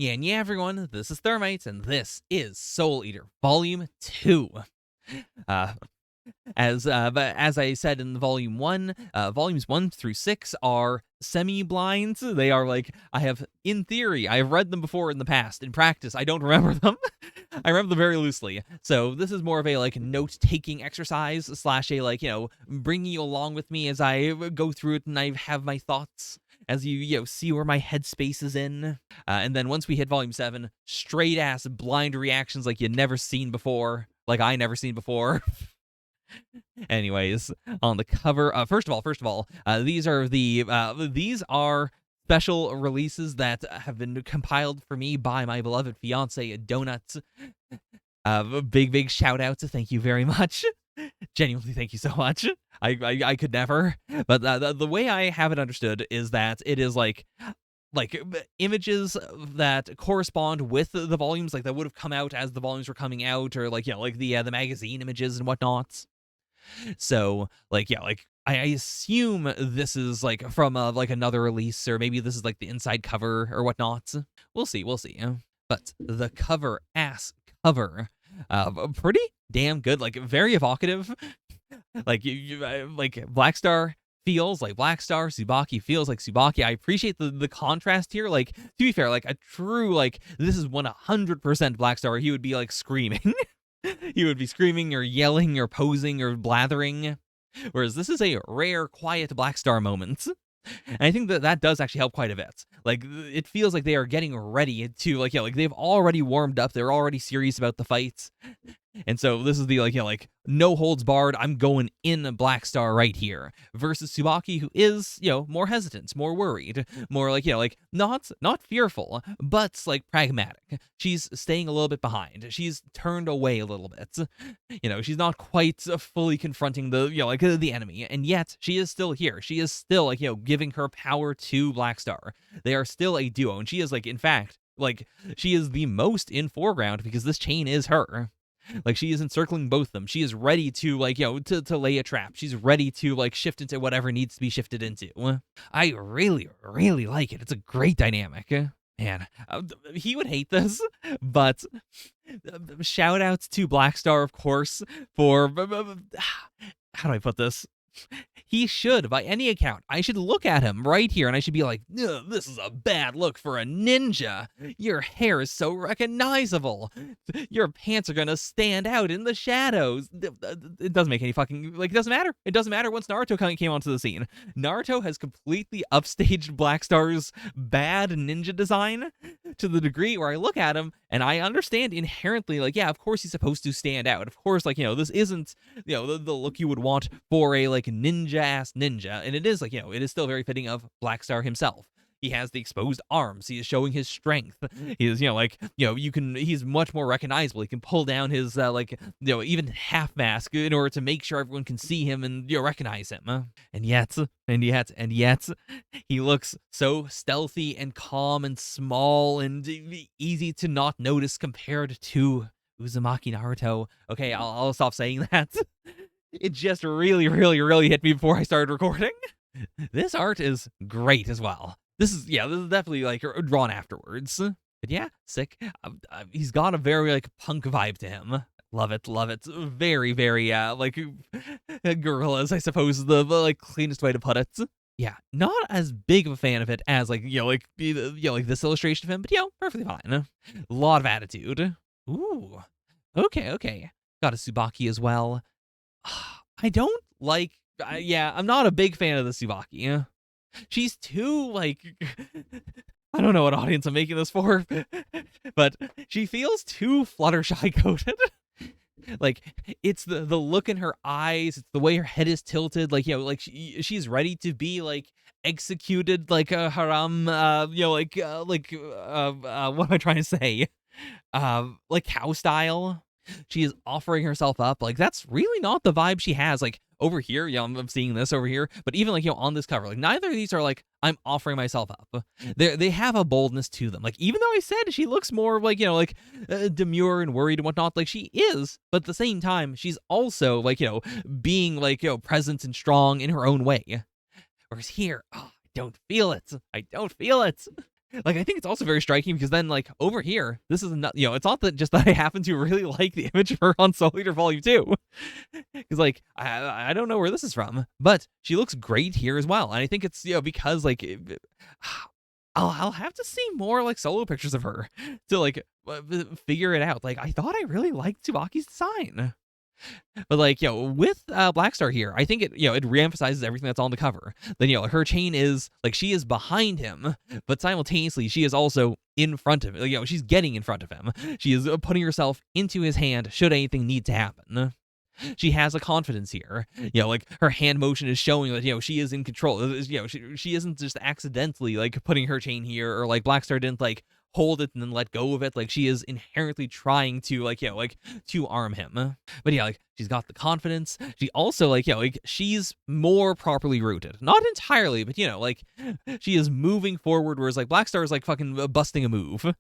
Yeah, everyone, this is Thermite, and this is Soul Eater, Volume 2. Uh, but as I said in Volume 1, Volumes 1 through 6 are semi-blind. They are like, in theory, I have read them before in the past. In practice, I don't remember them. I remember them very loosely. So this is more of a, note-taking exercise, slash a, bringing you along with me as I go through it and I have my thoughts, as you see where my headspace is in. And then once we hit Volume 7, straight-ass blind reactions like you never seen before. Like I never seen before. Anyways, on the cover, first of all, these are special releases that have been compiled for me by my beloved fiance, Donuts. Big shout out to thank you very much. Genuinely, thank you so much. I could never, but the way I have it understood is that it is like images that correspond with the volumes, like that would have come out as the volumes were coming out, or the magazine images and whatnot. So I assume this is from another release, or maybe this is the inside cover or whatnot. We'll see. But the cover, pretty damn good. Very evocative. Blackstar feels like Blackstar, Tsubaki feels like Tsubaki. I appreciate the contrast here. To be fair, a true this is 100% Blackstar. He would be screaming. He would be screaming or yelling or posing or blathering, whereas this is a rare, quiet Blackstar moment. And I think that does actually help quite a bit. It feels like they are getting ready to, they've already warmed up. They're already serious about the fights. And so this is the, no holds barred, I'm going in Blackstar right here. Versus Tsubaki, who is, more hesitant, more worried, more not fearful, but pragmatic. She's staying a little bit behind. She's turned away a little bit. She's not quite fully confronting the, the enemy. And yet she is still here. She is still, giving her power to Blackstar. They are still a duo. And she is, in fact, she is the most in foreground because this chain is her. She is encircling both of them. She is ready to, to lay a trap. She's ready to, shift into whatever needs to be shifted into. I really, really like it. It's a great dynamic. Man, he would hate this, but shout outs to Blackstar, of course, for, how do I put this? He should, by any account, I should look at him right here and I should be like, this is a bad look for a ninja. Your hair is so recognizable. Your pants are gonna stand out in the shadows. It doesn't make any fucking, it doesn't matter. It doesn't matter once Naruto came onto the scene. Naruto has completely upstaged Blackstar's bad ninja design to the degree where I look at him and I understand inherently, of course he's supposed to stand out. Of course, this isn't, the look you would want for a, ninja-ass ninja. And it is, it is still very fitting of Blackstar himself. He has the exposed arms. He is showing his strength. He is, he's much more recognizable. He can pull down his, even half mask in order to make sure everyone can see him and, recognize him. And yet, he looks so stealthy and calm and small and easy to not notice compared to Uzumaki Naruto. Okay, I'll stop saying that. It just really, really, really hit me before I started recording. This art is great as well. This is definitely drawn afterwards. But yeah, sick. He's got a very punk vibe to him. Love it. Very, very gorillas, I suppose is the cleanest way to put it. Yeah, not as big of a fan of it as this illustration of him, but perfectly fine. A lot of attitude. Ooh. Okay. Got a Tsubaki as well. I don't I'm not a big fan of the Tsubaki. She's too, I don't know what audience I'm making this for, but she feels too Fluttershy coded. It's the look in her eyes, it's the way her head is tilted, she's ready to be, executed like a haram, what am I trying to say? Cow style. She is offering herself up. That's really not the vibe she has. Over here, I'm seeing this over here, but even on this cover, neither of these are I'm offering myself up. They have a boldness to them. Even though I said she looks more demure and worried and whatnot, she is, but at the same time, she's also being present and strong in her own way. Whereas here, I don't feel it. Like, I think it's also very striking because then, like, over here, this is not, it's not that just that I happen to really like the image of her on Soul Eater Volume 2. Because, like, I don't know where this is from, but she looks great here as well. And I think it's, because, like, I'll have to see more, like, solo pictures of her to, like, figure it out. Like, I thought I really liked Tsubaki's design. But, like, with Blackstar here, I think it, it reemphasizes everything that's on the cover. Then, her chain is, like, she is behind him, but simultaneously, she is also in front of him. She's getting in front of him. She is putting herself into his hand should anything need to happen. She has a confidence here. Like, her hand motion is showing that, she is in control. She isn't just accidentally, like, putting her chain here, or, like, Blackstar didn't, like, hold it and then let go of it. Like, she is inherently trying to, like, to arm him. But yeah, like, she's got the confidence. She also, like, she's more properly rooted. Not entirely, but, like, she is moving forward, whereas, like, Blackstar is, like, fucking busting a move.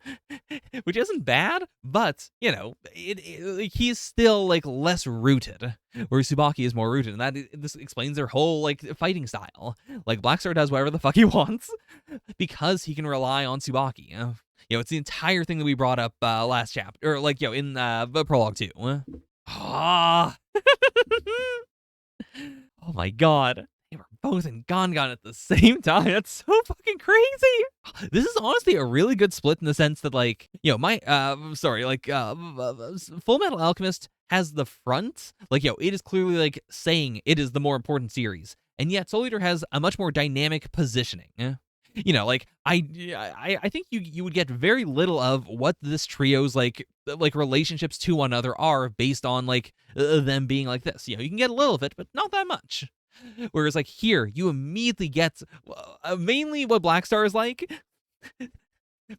Which isn't bad, but, like, he's still, like, less rooted, whereas Tsubaki is more rooted, and this explains their whole, like, fighting style. Like, Blackstar does whatever the fuck he wants, because he can rely on Tsubaki. It's the entire thing that we brought up last chapter, or, like, in the prologue too. Ah. Oh my god. They were both in Gon at the same time. That's so fucking crazy. This is honestly a really good split in the sense that, like, Full Metal Alchemist has the front. Like, it is clearly, like, saying it is the more important series. And yet Soul Eater has a much more dynamic positioning. Like, I think you would get very little of what this trio's like relationships to one another are based on, like, them being like this. You can get a little of it, but not that much. Whereas, like, here, you immediately get mainly what Blackstar is like.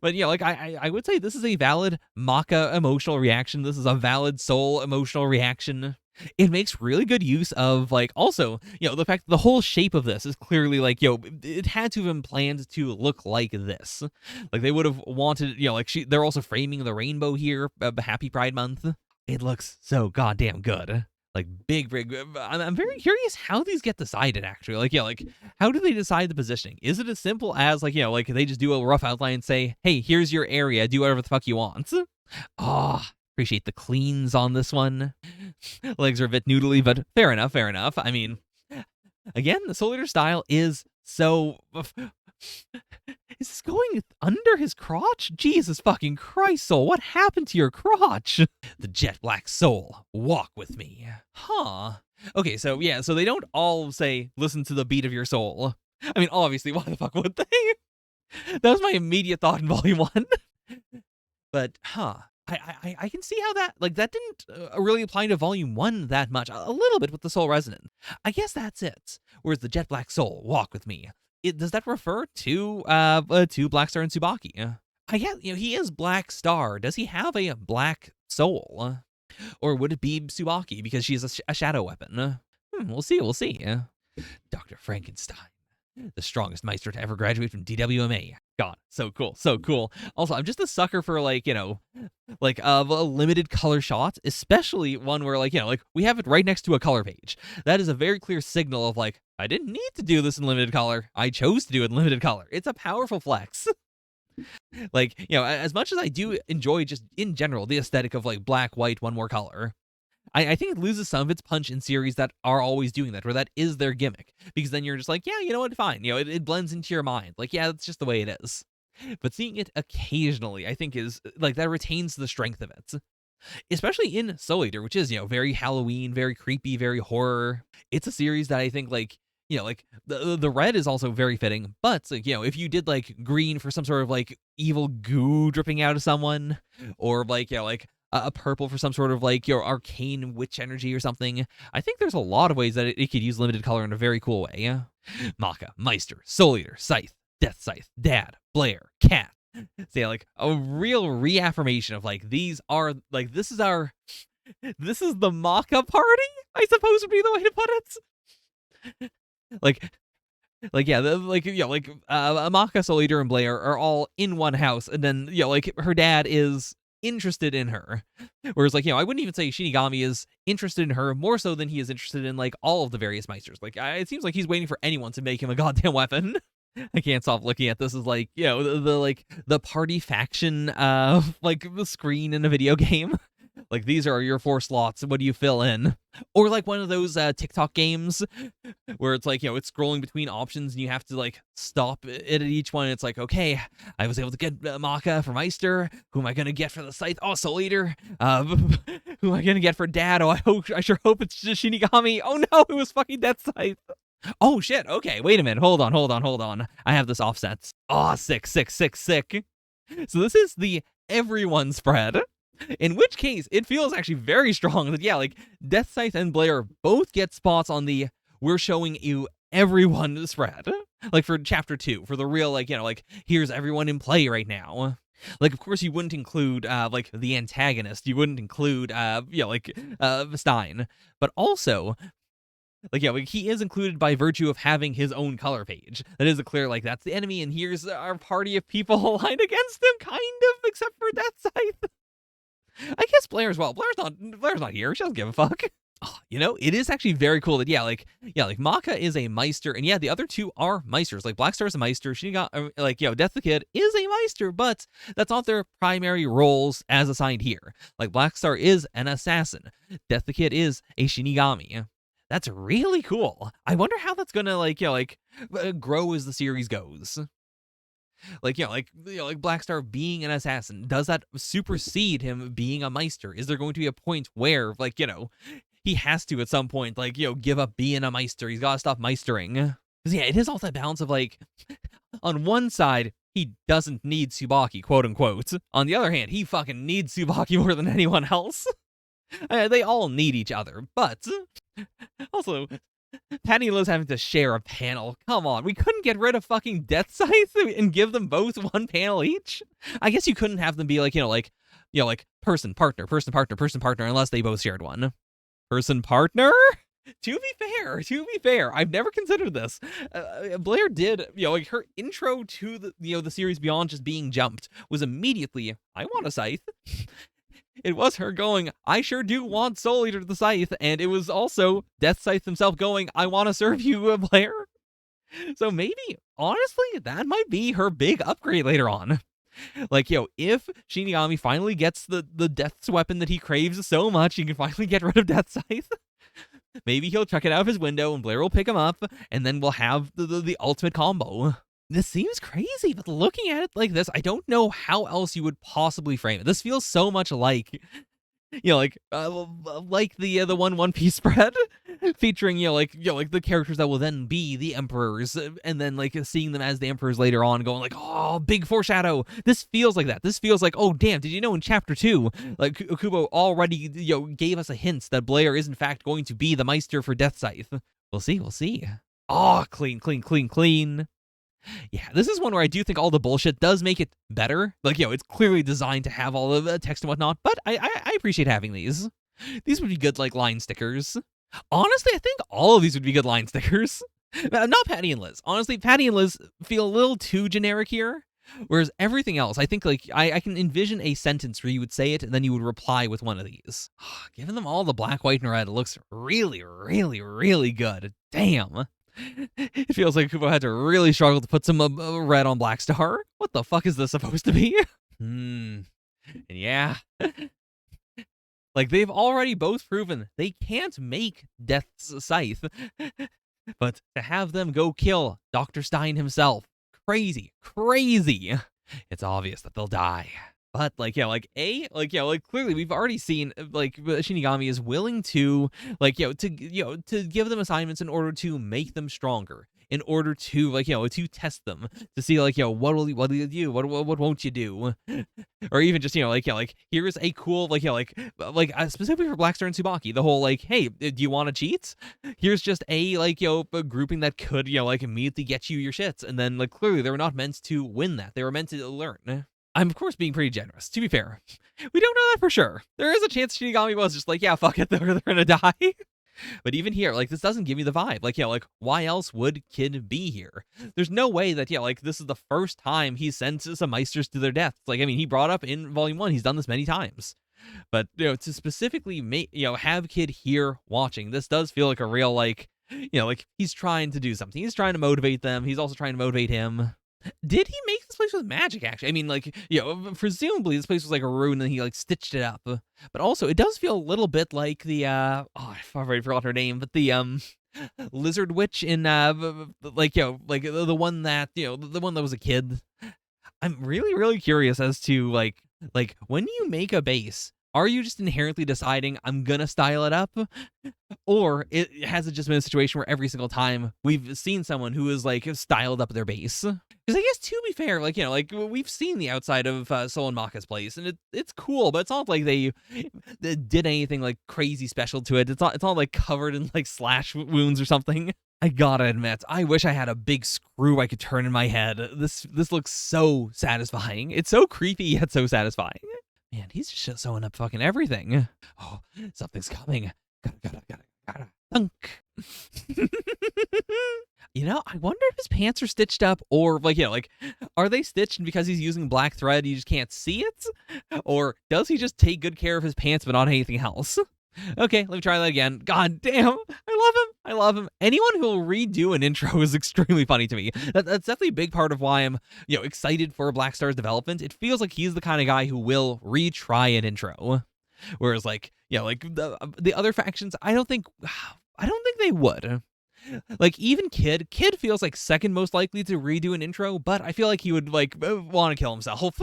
But, like, I would say this is a valid Maka emotional reaction. This is a valid Soul emotional reaction. It makes really good use of, like, also, the fact that the whole shape of this is clearly, like, it had to have been planned to look like this. Like, they would have wanted, like, they're also framing the rainbow here, Happy Pride Month. It looks so goddamn good. Like, big. I'm very curious how these get decided, actually. Like, like, how do they decide the positioning? Is it as simple as, like, like, they just do a rough outline and say, hey, here's your area, do whatever the fuck you want? Appreciate the cleans on this one. Legs are a bit noodly, but fair enough. I mean, again, the Soul Eater style is so... Is this going under his crotch? Jesus fucking Christ, Soul, what happened to your crotch? The jet black soul, walk with me. Huh. Okay, so yeah, so they don't all say, listen to the beat of your soul. I mean, obviously, why the fuck would they? That was my immediate thought in Volume 1. But, I can see how that didn't really apply to Volume 1 that much. A little bit with the Soul Resonant. I guess that's it. Whereas the jet black soul, walk with me. Does that refer to Blackstar and Tsubaki? I guess, he is Blackstar. Does he have a black soul? Or would it be Tsubaki because she's a shadow weapon? We'll see. Dr. Frankenstein, the strongest Meister to ever graduate from DWMA. God, so cool. Also, I'm just a sucker for, like, a limited color shot, especially one where, like, like, we have it right next to a color page. That is a very clear signal of, like, I didn't need to do this in limited color. I chose to do it in limited color. It's a powerful flex. Like, as much as I do enjoy just in general the aesthetic of, like, black, white, one more color, I think it loses some of its punch in series that are always doing that, where that is their gimmick. Because then you're just like, yeah, you know what, fine. It blends into your mind. Like, yeah, that's just the way it is. But seeing it occasionally, I think, is, like, that retains the strength of it. Especially in Soul Eater, which is, very Halloween, very creepy, very horror. It's a series that I think, like, like, the red is also very fitting, but, like, if you did, like, green for some sort of, like, evil goo dripping out of someone, or, like, like, a purple for some sort of, like, your arcane witch energy or something, I think there's a lot of ways that it could use limited color in a very cool way. Maka, Meister, Soul Eater, Scythe, Death Scythe, Dad, Blair, Cat. So yeah, like, a real reaffirmation of, like, these are, like, this is the Maka party, I suppose would be the way to put it. Maka, Soul Eater, and Blair are all in one house, and then, like, her dad is interested in her. Whereas, like, I wouldn't even say Shinigami is interested in her more so than he is interested in, like, all of the various Meisters. Like, it seems like he's waiting for anyone to make him a goddamn weapon. I can't stop looking at this as like, the like the party faction like the screen in a video game. Like, these are your 4 slots. What do you fill in? Or like one of those TikTok games where it's like, it's scrolling between options and you have to like stop it at each one. It's like, okay, I was able to get Maka for Meister. Who am I gonna get for the Scythe? Oh, Soul Eater. Who am I gonna get for Dad? Oh, I sure hope it's just Shinigami. Oh no, it was fucking Death Scythe. Oh shit. Okay, wait a minute. Hold on. I have this offsets. Oh, sick. So this is the everyone spread. In which case, it feels actually very strong that, like, Death Scythe and Blair both get spots on the we're showing you everyone spread. Like, for Chapter 2, for the real, like, like, here's everyone in play right now. Like, of course, you wouldn't include, like, the antagonist. You wouldn't include, Stein. But also, like, like, he is included by virtue of having his own color page. That is a clear, like, that's the enemy, and here's our party of people aligned against him, kind of, except for Death Scythe. I guess Blair as well. Blair's not here. She doesn't give a fuck. Oh, it is actually very cool that like Maka is a Meister, and the other 2 are Meisters. Like, Blackstar is a Meister. She got Death the Kid is a Meister, but that's not their primary roles as assigned here. Like, Blackstar is an assassin. Death the Kid is a Shinigami. That's really cool. I wonder how that's gonna grow as the series goes. Like, Blackstar being an assassin, does that supersede him being a Meister? Is there going to be a point where, like, he has to at some point, like, give up being a Meister? He's got to stop Meistering. Because, it is all that balance of, like, on one side, he doesn't need Tsubaki, quote unquote. On the other hand, he fucking needs Tsubaki more than anyone else. They all need each other, but also, Patty and Liz having to share a panel. Come on, we couldn't get rid of fucking Death Scythe and give them both one panel each? I guess you couldn't have them be like, person, partner, unless they both shared one. Person, partner? To be fair, I've never considered this. Blair did, her intro to the series beyond just being jumped was immediately, I want a Scythe. It was her going, I sure do want Soul Eater the Scythe, and it was also Death Scythe himself going, I want to serve you, Blair. So maybe, honestly, that might be her big upgrade later on. Like, if Shinigami finally gets the Death's weapon that he craves so much, he can finally get rid of Death Scythe. Maybe he'll chuck it out of his window, and Blair will pick him up, and then we'll have the ultimate combo. This seems crazy, but looking at it like this, I don't know how else you would possibly frame it. This feels so much like, like the One Piece spread, featuring like the characters that will then be the emperors, and then like seeing them as the emperors later on, going like, oh, big foreshadow. This feels like that. This feels like, oh damn, did you know in Chapter 2, like Kubo already gave us a hint that Blair is in fact going to be the Meister for Death Scythe. We'll see. Oh, clean. Yeah, this is one where I do think all the bullshit does make it better. Like, it's clearly designed to have all of the text and whatnot, but I appreciate having these. These would be good, like, line stickers. Honestly, I think all of these would be good line stickers. Not Patty and Liz. Honestly, Patty and Liz feel a little too generic here, whereas everything else, I think, like, I can envision a sentence where you would say it, and then you would reply with one of these. Giving them all the black, white, and red looks really, really, really good. Damn. It feels like Kubo had to really struggle to put some red on Blackstar. What the fuck is this supposed to be? And yeah. Like, they've already both proven they can't make Death's Scythe. But to have them go kill Dr. Stein himself, crazy. It's obvious that they'll die. But, clearly we've already seen, Shinigami is willing to, to give them assignments in order to make them stronger, in order to, to test them, to see, what will you do, what won't you do, or even just, here's a cool, specifically for Blackstar and Tsubaki, the whole, hey, do you want to cheat? Here's just a, a grouping that could, immediately get you your shits, and then, clearly they were not meant to win that, they were meant to learn. I'm, of course, being pretty generous, to be fair. We don't know that for sure. There is a chance Shinigami was just like, yeah, fuck it, they're gonna die. But even here, this doesn't give me the vibe. Why else would Kid be here? There's no way that, this is the first time he sent some Meisters to their deaths. He brought up in Volume 1, he's done this many times. But, to specifically have Kid here watching, this does feel like a real, like he's trying to do something. He's trying to motivate them. He's also trying to motivate him. Did he make this place with magic, actually? I mean, like, presumably this place was like a ruin and he like stitched it up. But also, it does feel a little bit like the I've already forgot her name, but the lizard witch in like the one that the one that was a kid. I'm really, really curious as to like when you make a base, are you just inherently deciding I'm gonna style it up, or has it just been a situation where every single time we've seen someone who is like styled up their base? Because I guess to be fair, like like we've seen the outside of Sol and Maka's place, and it's cool, but it's not like they did anything like crazy special to it. It's not like covered in like slash wounds or something. I gotta admit, I wish I had a big screw I could turn in my head. This looks so satisfying. It's so creepy yet so satisfying. Man, he's just showing up fucking everything. Oh, something's coming. Gotta. Thunk. I wonder if his pants are stitched up, or like are they stitched and because he's using black thread you just can't see it? Or does he just take good care of his pants but not anything else? Okay, let me try that again. God damn, I love him. Anyone who will redo an intro is extremely funny to me. That's definitely a big part of why I'm, excited for Black Star's development. It feels like he's the kind of guy who will retry an intro. Whereas like the other factions, I don't think they would. Like even Kid feels like second most likely to redo an intro, but I feel like he would like want to kill himself.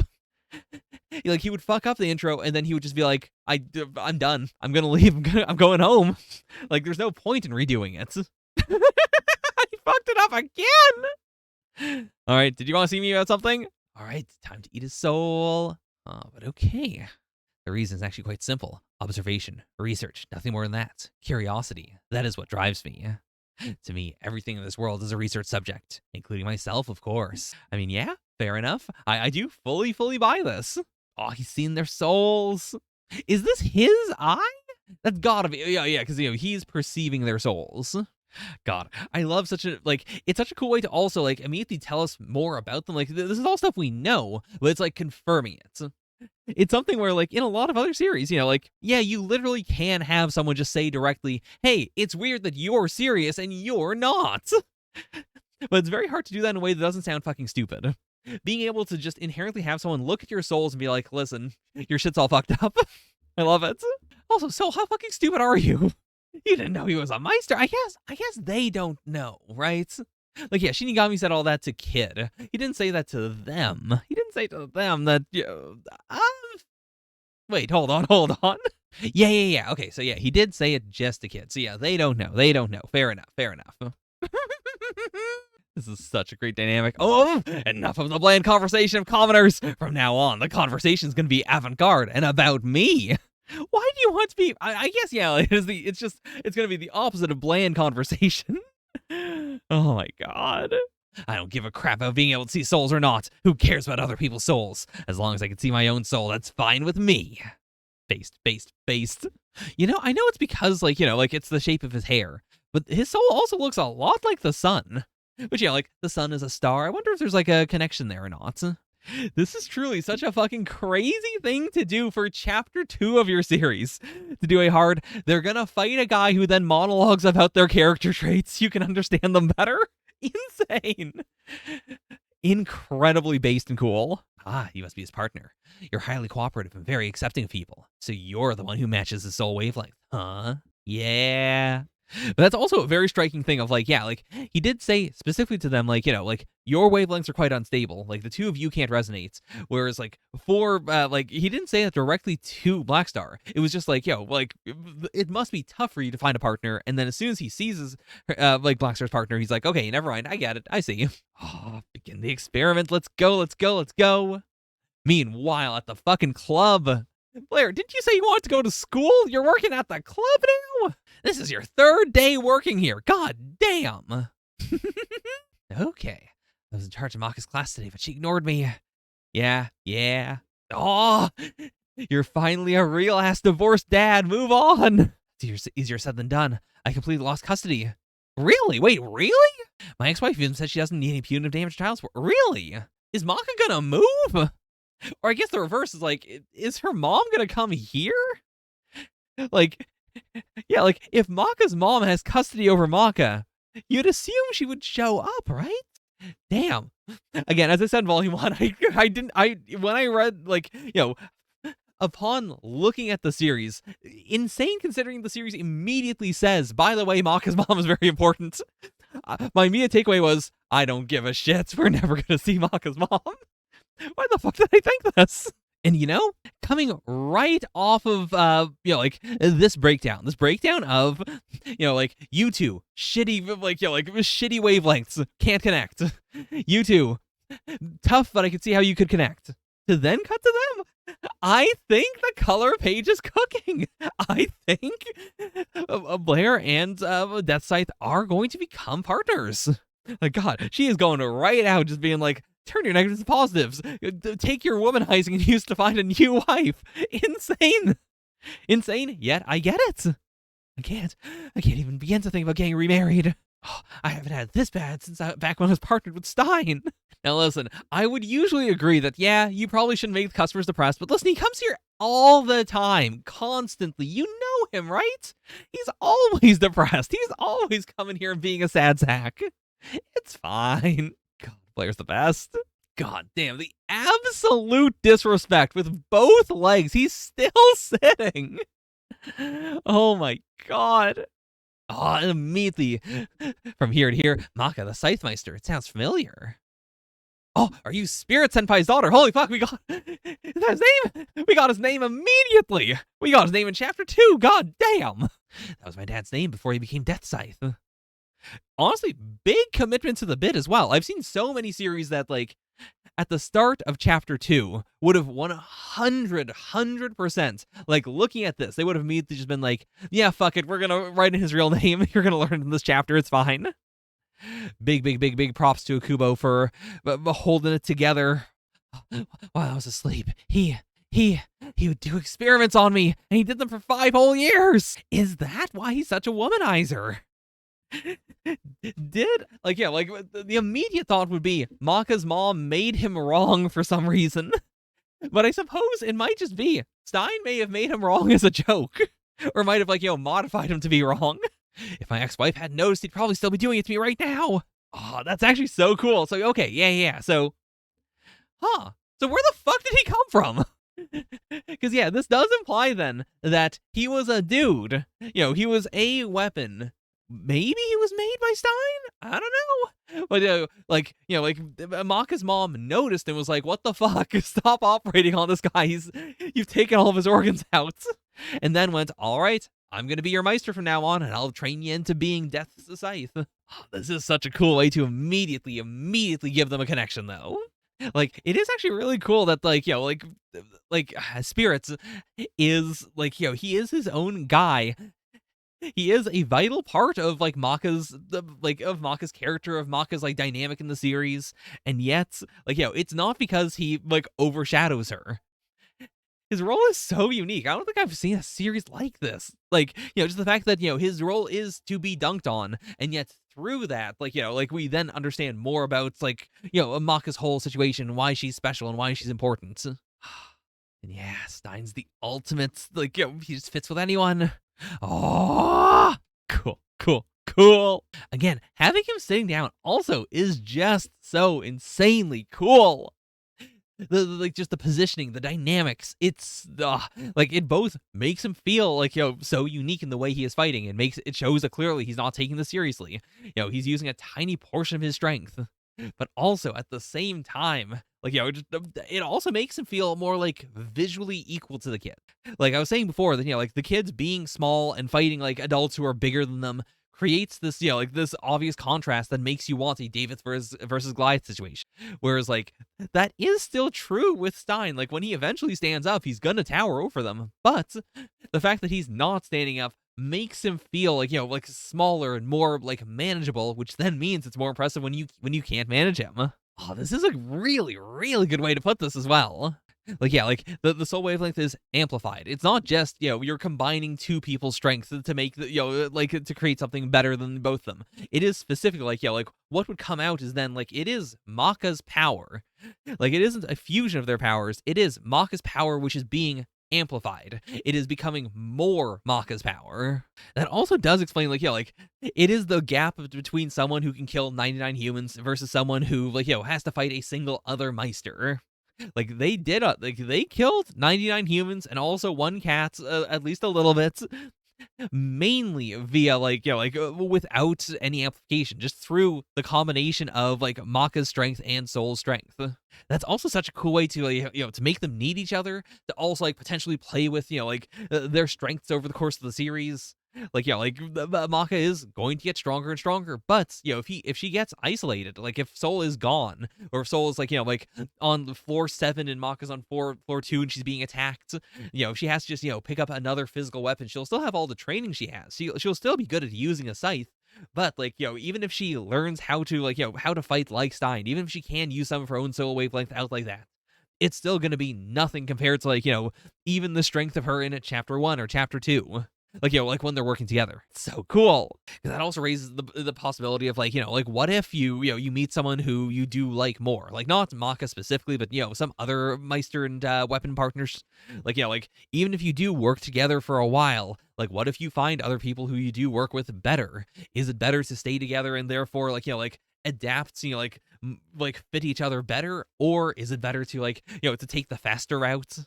Like he would fuck up the intro and then he would just be like, I'm done. I'm gonna leave. I'm going home. Like there's no point in redoing it. I fucked it up again. All right, did you want to see me about something? All right, time to eat his soul. But okay. The reason is actually quite simple. Observation, research, nothing more than that. Curiosity, that is what drives me. To me, everything in this world is a research subject, including myself, of course. I mean, yeah, fair enough. I do fully buy this. Oh, he's seen their souls. Is this his eye? That's gotta be, yeah, because, he's perceiving their souls. God, I love it's such a cool way to also, like, immediately tell us more about them. Like, this is all stuff we know, but it's, like, confirming it. It's something where, like, in a lot of other series, yeah, you literally can have someone just say directly, hey, it's weird that you're serious and you're not. But it's very hard to do that in a way that doesn't sound fucking stupid. Being able to just inherently have someone look at your souls and be like, listen, your shit's all fucked up. I love it. Also, Soul, how fucking stupid are you? You didn't know he was a Meister. I guess they don't know, right? Like, yeah, Shinigami said all that to Kid. He didn't say that to them. He didn't say to them that, wait, hold on. Yeah. Okay, so yeah, he did say it just to Kid. So yeah, they don't know. Fair enough. This is such a great dynamic. Oh, enough of the bland conversation of commoners. From now on, the conversation's gonna be avant-garde and about me. Why do you want to be? I guess, yeah, it's gonna be the opposite of bland conversation. Oh my god. I don't give a crap about being able to see souls or not. Who cares about other people's souls? As long as I can see my own soul, that's fine with me. Based. I know it's because, like, it's the shape of his hair, but his soul also looks a lot like the sun. Which, yeah, like, the sun is a star. I wonder if there's, like, a connection there or not. This is truly such a fucking crazy thing to do for chapter 2 of your series. To do a hard, they're gonna fight a guy who then monologues about their character traits. You can understand them better. Insane. Incredibly based and cool. Ah, you must be his partner. You're highly cooperative and very accepting of people. So you're the one who matches his soul wavelength, huh? Yeah. But that's also a very striking thing of, like, yeah, like, he did say specifically to them, like, like, your wavelengths are quite unstable. Like, the two of you can't resonate. Whereas, like, for, like, he didn't say that directly to Blackstar. It was just like, like, it must be tough for you to find a partner. And then as soon as he sees his, like, Blackstar's partner, he's like, okay, never mind. I get it. I see. Oh, begin the experiment. Let's go. Meanwhile, at the fucking club. Blair, didn't you say you wanted to go to school? You're working at the club now? This is your 3rd day working here. God damn. Okay. I was in charge of Maka's class today, but she ignored me. Yeah. Oh, you're finally a real-ass divorced dad. Move on. It's easier said than done. I completely lost custody. Really? Wait, really? My ex-wife even said she doesn't need any punitive damage child support. Really? Is Maka gonna move? Or I guess the reverse is, like, is her mom gonna come here? Like, Yeah, like, if Maka's mom has custody over Maka, you'd assume she would show up, right? Damn. Again, as I said in Volume 1, I didn't, when I read, like, upon looking at the series, insane considering the series immediately says, by the way, Maka's mom is very important. My immediate takeaway was, I don't give a shit. We're never going to see Maka's mom. Why the fuck did I think this? And coming right off of like this breakdown of like you two shitty shitty wavelengths can't connect. You two tough, but I could see how you could connect. To then cut to them. I think the color page is cooking. I think Blair and Death Scythe are going to become partners. Like, God, she is going right out just being like, turn your negatives to positives. Take your womanizing and use to find a new wife. Insane. Insane, yet I get it. I can't even begin to think about getting remarried. Oh, I haven't had this bad since back when I was partnered with Stein. Now listen, I would usually agree that, yeah, you probably shouldn't make the customers depressed, but listen, he comes here all the time, constantly. You know him, right? He's always depressed. He's always coming here and being a sad sack. It's fine. God, Blair's the best. God damn, the absolute disrespect with both legs. He's still sitting. Oh my God. Oh, immediately from here to here, Maka the Scythemeister. It sounds familiar. Oh, are you Spirit Senpai's daughter? Holy fuck, we got his name. We got his name immediately. We got his name in chapter 2. God damn. That was my dad's name before he became Death Scythe. Honestly, big commitment to the bit as well. I've seen so many series that, like, at the start of chapter 2 would have 100%, like, looking at this, they would have immediately just been like, yeah, fuck it, we're gonna write in his real name. You're gonna learn in this chapter, it's fine. Big props to Akubo for holding it together. While I was asleep, he would do experiments on me, and he did them for 5 whole years. Is that why he's such a womanizer? The immediate thought would be Maka's mom made him wrong for some reason. But I suppose it might just be Stein may have made him wrong as a joke, or might have modified him to be wrong. If my ex-wife hadn't noticed, he'd probably still be doing it to me right now. Oh, that's actually so cool. So okay, yeah. So where the fuck did he come from? Because yeah, this does imply then that he was a dude. He was a weapon. Maybe he was made by Stein? I don't know. But Maka's mom noticed and was like, what the fuck? Stop operating on this guy. You've taken all of his organs out. And then went, all right, I'm going to be your Meister from now on, and I'll train you into being Death's Scythe. Oh, this is such a cool way to immediately give them a connection, though. Like, it is actually really cool that, Spirits is, he is his own guy. He is a vital part of Maka's character, of Maka's dynamic in the series, and yet it's not because he overshadows her. His role is so unique. I don't think I've seen a series like this. Just the fact that his role is to be dunked on, and yet through that, we then understand more about Maka's whole situation, why she's special and why she's important. And yeah, Stein's the ultimate. He just fits with anyone. Oh, cool. Again, having him sitting down also is just so insanely cool. Just the positioning, the dynamics, it's it both makes him feel so unique in the way he is fighting, and it shows that clearly he's not taking this seriously. He's using a tiny portion of his strength, but also at the same time, it also makes him feel more visually equal to the kid. Like I was saying before, that the kids being small and fighting adults who are bigger than them creates this this obvious contrast that makes you want a David versus Goliath situation. Whereas that is still true with Stein. When he eventually stands up, he's gonna tower over them. But the fact that he's not standing up makes him feel smaller and more manageable, which then means it's more impressive when you can't manage him. Oh, this is a really, really good way to put this as well. The soul wavelength is amplified. It's not just, you're combining two people's strengths to make to create something better than both them. It is specifically what would come out is then it is Maka's power. It isn't a fusion of their powers. It is Maka's power, which is being amplified. It is becoming more Maka's power. That also does explain, like, like, it is the gap between someone who can kill 99 humans versus someone who, like, has to fight a single other Meister. Like, they did, like, they killed 99 humans and also one cat, at least a little bit, mainly via, like, without any amplification, just through the combination of, like, Maka's strength and Soul's strength. That's also such a cool way to, like, to make them need each other, to also, like, potentially play with, their strengths over the course of the series. Like, Maka is going to get stronger and stronger, but, if she gets isolated, like, if Soul is gone, or if Soul is, like, on floor 7 and Maka's on floor 2 and she's being attacked, if she has to just, pick up another physical weapon, she'll still have all the training she has. She'll still be good at using a scythe, but, like, even if she learns how to, like, how to fight like Stein, even if she can use some of her own soul wavelength out like that, it's still going to be nothing compared to, like, even the strength of her in chapter 1 or chapter 2. Like, like when they're working together. It's so cool. Because that also raises the possibility of, like, like, what if you meet someone who you do like more? Like, not Maka specifically, but, some other Meister and weapon partners. Like, like, even if you do work together for a while, like, what if you find other people who you do work with better? Is it better to stay together and therefore, like, adapt, like, fit each other better? Or is it better to, like, to take the faster route?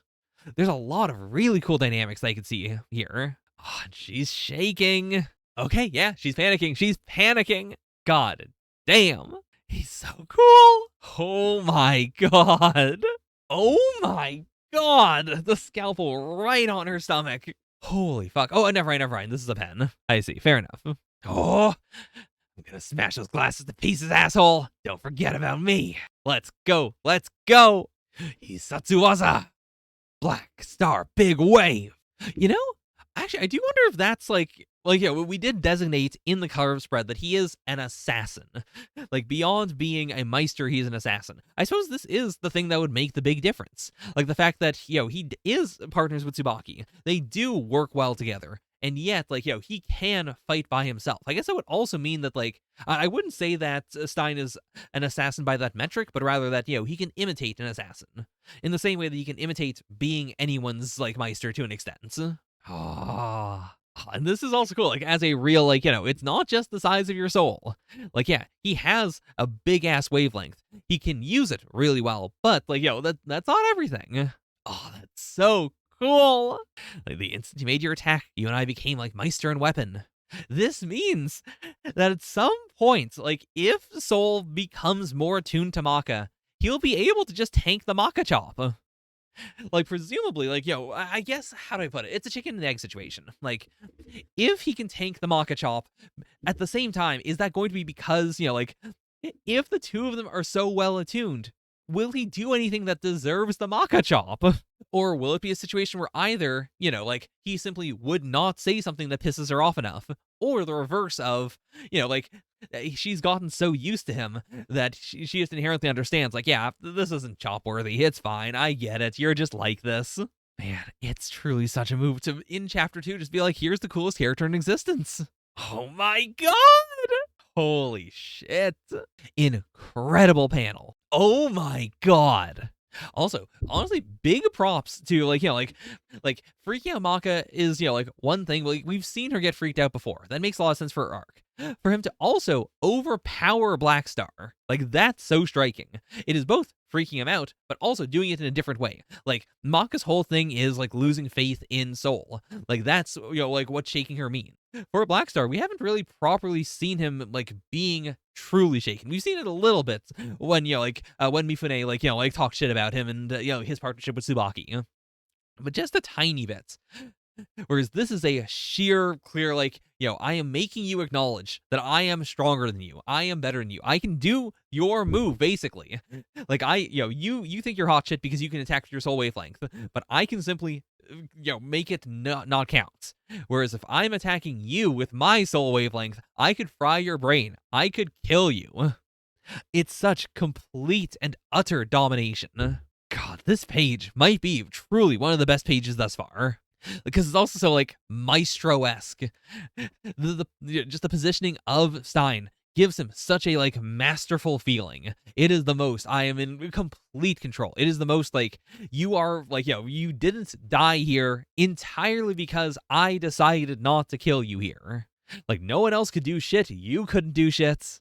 There's a lot of really cool dynamics I could see here. Oh, she's shaking. Okay, yeah, she's panicking. She's panicking. God damn. He's so cool. Oh my god. Oh my god. The scalpel right on her stomach. Holy fuck. Oh, never mind. This is a pen. I see. Fair enough. Oh, I'm gonna smash those glasses to pieces, asshole. Don't forget about me. Let's go. Let's go. Hisatsuwaza. Black Star Big Wave. Actually, I do wonder if that's, like, we did designate in the color spread that he is an assassin. Like, beyond being a Meister, he's an assassin. I suppose this is the thing that would make the big difference. Like, the fact that, he is partners with Tsubaki. They do work well together. And yet, like, he can fight by himself. I guess that would also mean that, like, I wouldn't say that Stein is an assassin by that metric, but rather that, he can imitate an assassin. In the same way that he can imitate being anyone's, like, Meister to an extent. Oh, and this is also cool. Like, as a real, like, it's not just the size of your soul. Like, yeah, he has a big ass wavelength. He can use it really well, but, like, that's not everything. Oh, that's so cool. Like, the instant you made your attack, you and I became like Meister and weapon. This means that at some point, like, if Soul becomes more attuned to Maka, he'll be able to just tank the Maka chop. Like, presumably, like, I guess, how do I put it? It's a chicken and egg situation. Like, if he can tank the Maka chop, at the same time, is that going to be because, like, if the two of them are so well attuned, will he do anything that deserves the Maka chop? Or will it be a situation where either, like, he simply would not say something that pisses her off enough, or the reverse of, like, she's gotten so used to him that she just inherently understands, like, yeah, this isn't chop worthy. It's fine. I get it. You're just like this. Man, it's truly such a move to, in chapter 2, just be like, here's the coolest character in existence. Oh my god! Holy shit. Incredible panel. Oh my god. Also, honestly, big props to, like, like freaking out Maka is, like, one thing. Like, we've seen her get freaked out before. That makes a lot of sense for her arc. For him to also overpower Black Star, like, that's so striking. It is both freaking him out, but also doing it in a different way. Like, Maka's whole thing is, like, losing faith in Soul. Like, that's, like, what shaking her mean. For Black Star, we haven't really properly seen him, like, being truly shaken. We've seen it a little bit when, when Mifune, like, talked shit about him and, his partnership with Tsubaki. But just a tiny bit. Whereas this is a sheer, clear, like, I am making you acknowledge that I am stronger than you. I am better than you. I can do your move, basically. Like, you think you're hot shit because you can attack with your soul wavelength, but I can simply, make it not count. Whereas if I'm attacking you with my soul wavelength, I could fry your brain. I could kill you. It's such complete and utter domination. God, this page might be truly one of the best pages thus far. Because it's also so, like, Maestro-esque. Just the positioning of Stein gives him such a like masterful feeling. It is the most I am in complete control. It is the most like you are like, you didn't die here entirely because I decided not to kill you here. Like no one else could do shit. You couldn't do shit.